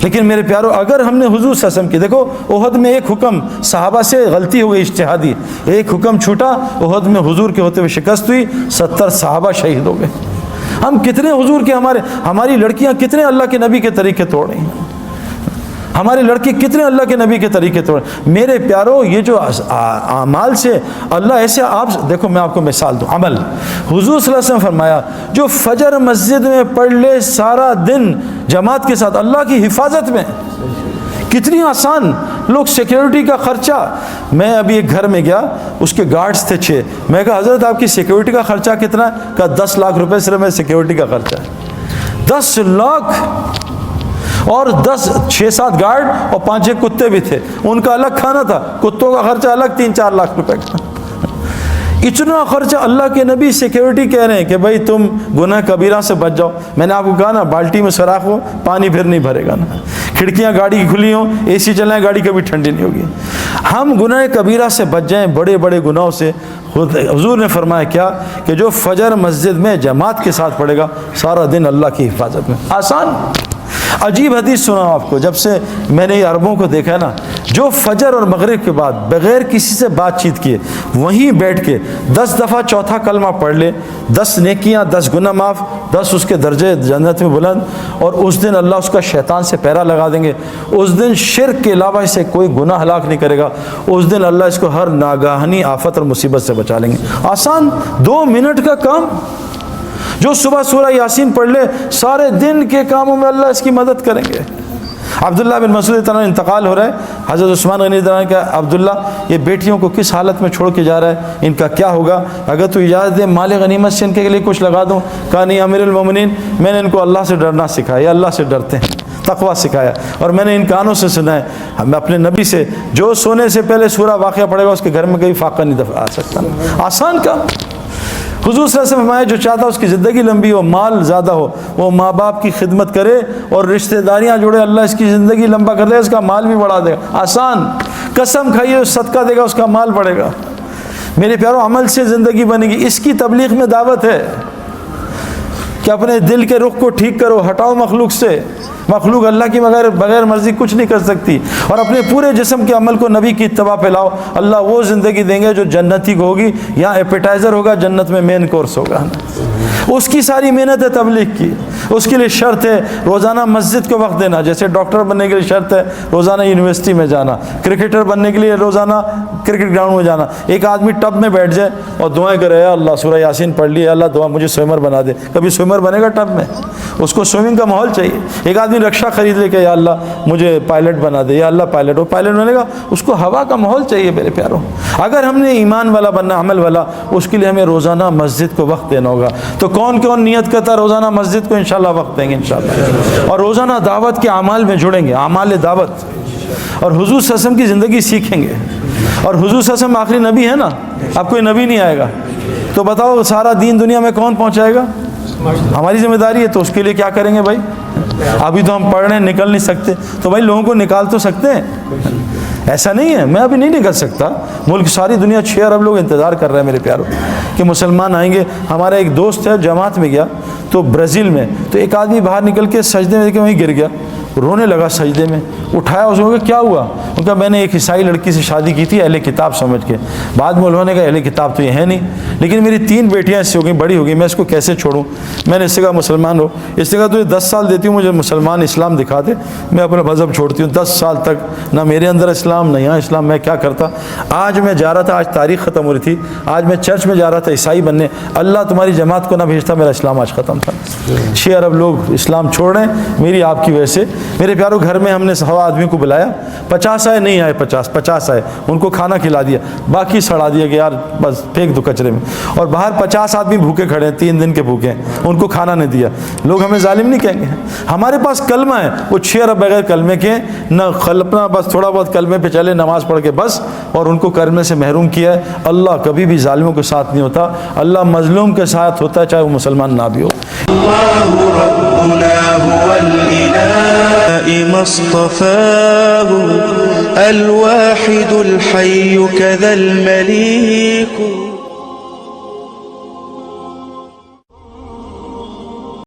لیکن میرے پیارو اگر ہم نے حضور صلی اللہ علیہ وسلم کی، دیکھو احد میں ایک حکم صحابہ سے غلطی ہو گئی اجتہادی، ایک حکم چھوٹا، احد میں حضور کے ہوتے ہوئے شکست ہوئی، 70 صحابہ شہید ہو گئے۔ ہم کتنے حضور کے، ہماری لڑکیاں کتنے اللہ کے نبی کے طریقے توڑ رہی ہیں، ہمارے لڑکے کتنے اللہ کے نبی کے طریقے توڑ۔ میرے پیارو یہ جو اعمال سے اللہ ایسے، آپ دیکھو میں آپ کو مثال دوں، عمل حضور صلی اللہ علیہ وسلم فرمایا جو فجر مسجد میں پڑھ لے سارا دن جماعت کے ساتھ اللہ کی حفاظت میں، کتنی آسان۔ لوگ سیکیورٹی کا خرچہ، میں ابھی ایک گھر میں گیا، اس کے گارڈز تھے 6، میں کہا حضرت آپ کی سیکیورٹی کا خرچہ کتنا ہے؟ کہا 10 لاکھ روپے صرف میں سیکیورٹی کا خرچہ ہے۔ 10 لاکھ، اور 6-7 گارڈ اور 5-6 کتے بھی تھے، ان کا الگ کھانا تھا، کتوں کا خرچہ الگ 3-4 لاکھ روپے کا۔ اتنا خرچہ، اللہ کے نبی سیکیورٹی کہہ رہے ہیں کہ بھائی تم گناہ کبیرہ سے بچ جاؤ۔ میں نے آپ کو کہا نا بالٹی میں سوراخ ہو پانی پھر نہیں بھرے گا نا، کھڑکیاں گاڑی کی کھلی ہوں, اے سی چلائیں, گاڑی کبھی ٹھنڈی نہیں ہوگی. ہم گناہ کبیرہ سے بچ جائیں, بڑے بڑے گناہوں سے. حضور نے فرمایا کیا کہ جو فجر مسجد میں جماعت کے ساتھ پڑھے گا سارا دن اللہ کی حفاظت میں. آسان. عجیب حدیث سنا آپ کو, جب سے میں نے یہ عربوں کو دیکھا ہے نا, جو فجر اور مغرب کے بعد بغیر کسی سے بات چیت کیے وہیں بیٹھ کے 10 دفعہ چوتھا کلمہ پڑھ لے, 10 نیکیاں, 10 گناہ معاف, 10 اس کے درجے جنت میں بلند, اور اس دن اللہ اس کا شیطان سے پہرا لگا دیں گے. اس دن شرک کے علاوہ اسے کوئی گناہ ہلاک نہیں کرے گا. اس دن اللہ اس کو ہر ناگہانی آفت اور مصیبت سے بچا لیں گے. آسان 2 منٹ کا کام. جو صبح سورہ یاسین پڑھ لے سارے دن کے کاموں میں اللہ اس کی مدد کریں گے. عبداللہ بن مسعود تعالیٰ انتقال ہو رہا ہے, حضرت عثمان غنی تعالیٰ کا, عبداللہ یہ بیٹیوں کو کس حالت میں چھوڑ کے جا رہا ہے, ان کا کیا ہوگا, اگر تو اجازت دے مال غنیمت سے ان کے لیے کچھ لگا دوں. کہا نہیں امیر المومنین, میں نے ان کو اللہ سے ڈرنا سکھایا, یہ اللہ سے ڈرتے ہیں, تقویٰ سکھایا, اور میں نے ان کانوں سے سنا ہے ہم اپنے نبی سے, جو سونے سے پہلے سورہ واقعہ پڑھے گا اس کے گھر میں کبھی فاقہ نہیں آ سکتا. آسان کام. حضور صلی اللہ علیہ وسلم فرمایا جو چاہتا اس کی زندگی لمبی ہو, مال زیادہ ہو, وہ ماں باپ کی خدمت کرے اور رشتہ داریاں جوڑے, اللہ اس کی زندگی لمبا کر دے, اس کا مال بھی بڑھا دے گا. آسان. قسم کھائیے صدقہ دے گا, اس کا مال بڑھے گا. میرے پیارو, عمل سے زندگی بنے گی. اس کی تبلیغ میں دعوت ہے کہ اپنے دل کے رخ کو ٹھیک کرو, ہٹاؤ مخلوق سے. مخلوق اللہ کی بغیر مرضی کچھ نہیں کر سکتی, اور اپنے پورے جسم کے عمل کو نبی کی اتباع پہ لاؤ. اللہ وہ زندگی دیں گے جو جنتی کو ہوگی. یہاں ایپیٹائزر ہوگا, جنت میں مین کورس ہوگا. اس کی ساری محنت ہے تبلیغ کی. اس کے لیے شرط ہے روزانہ مسجد کو وقت دینا, جیسے ڈاکٹر بننے کے لیے شرط ہے روزانہ یونیورسٹی میں جانا, کرکٹر بننے کے لیے روزانہ کرکٹ گراؤنڈ میں جانا. ایک آدمی ٹب میں بیٹھ جائے اور دعائیں کرے, اللہ سورہ یاسین پڑھ لی, اللہ دعا مجھے سوئمر بنا دے. کبھی سوئمر بنے گا ٹب میں؟ اس کو سوئمنگ کا ماحول چاہیے. ایک آدمی رکشہ خرید لے کہ یا اللہ مجھے پائلٹ بنا دے, یا اللہ پائلٹ, وہ پائلٹ بنے گا, اس کو ہوا کا ماحول چاہیے. میرے پیاروں, اگر ہم نے ایمان والا بننا, عمل والا, اس کے لیے ہمیں روزانہ مسجد کو وقت دینا ہوگا. تو کون کون نیت کرتا ہے روزانہ مسجد کو؟ انشاءاللہ وقت دیں گے انشاءاللہ, اور روزانہ دعوت کے اعمال میں جڑیں گے, اعمال دعوت, اور حضور صلی اللہ علیہ وسلم کی زندگی سیکھیں گے. اور حضور صلی اللہ علیہ وسلم آخری نبی ہے نا, اب کوئی نبی نہیں آئے گا, تو بتاؤ سارا دین دنیا میں کون پہنچائے گا؟ ہماری ذمہ داری ہے. تو اس کے لیے کیا کریں گے بھائی؟ ابھی تو ہم پڑھ رہے ہیں, نکل نہیں سکتے, تو بھائی لوگوں کو نکال تو سکتے ہیں. ایسا نہیں ہے میں ابھی نہیں نکل سکتا. ملک ساری دنیا 6 ارب لوگ انتظار کر رہے ہیں میرے پیاروں کہ مسلمان آئیں گے. ہمارا ایک دوست ہے جماعت میں گیا تو برازیل میں, تو ایک آدمی باہر نکل کے سجدے میں وہیں گر گیا, رونے لگا سجدے میں. اٹھایا اس کو, کیا ہوا؟ ان کا میں نے ایک عیسائی لڑکی سے شادی کی تھی اہل کتاب سمجھ کے. بعد میں انہوں نے کہا اہل کتاب تو یہ ہے نہیں, لیکن میری 3 بیٹیاں اس سے ہو گئی, بڑی ہو گئی, میں اس کو کیسے چھوڑوں؟ میں نے اس سے کہا مسلمان ہو. اس نے کہا تجھے 10 سال دیتی ہوں, مجھے مسلمان اسلام دکھا دے, میں اپنا مذہب چھوڑتی ہوں. 10 سال تک نہ میرے اندر اسلام نہ یہاں اسلام. میں کیا کرتا؟ آج میں جا رہا تھا, آج تاریخ ختم ہو رہی تھی, آج میں چرچ میں جا رہا تھا عیسائی بننے, اللہ تمہاری جماعت کو نہ بھیجتا, میرا اسلام آج ختم تھا. 6 ارب لوگ اسلام چھوڑ رہے ہیں میری آپ کی وجہ سے. میرے پیاروں, گھر میں ہم نے 100 آدمی کو بلایا, 50 آئے, نہیں آئے 50 آئے, ان کو کھانا کھلا دیا, باقی سڑا دیا کہ یار بس پھینک دو کچرے میں. اور باہر 50 آدمی بھوکے کھڑے ہیں, 3 دن کے بھوکے ہیں, ان کو کھانا نہیں دیا. لوگ ہمیں ظالم نہیں کہیں گے. ہمارے پاس کلمہ ہے, وہ 6 ارب بغیر کلمے کے نہ خلپنا, بس تھوڑا بہت کلمے پہ چلے, نماز پڑھ کے بس, اور ان کو کلمے سے محروم کیا ہے. اللہ کبھی بھی ظالموں کے ساتھ نہیں ہوتا, اللہ مظلوم کے ساتھ ہوتا ہے چاہے وہ مسلمان نہ بھی ہو. اصطفاه الواحد الحي كذا المليك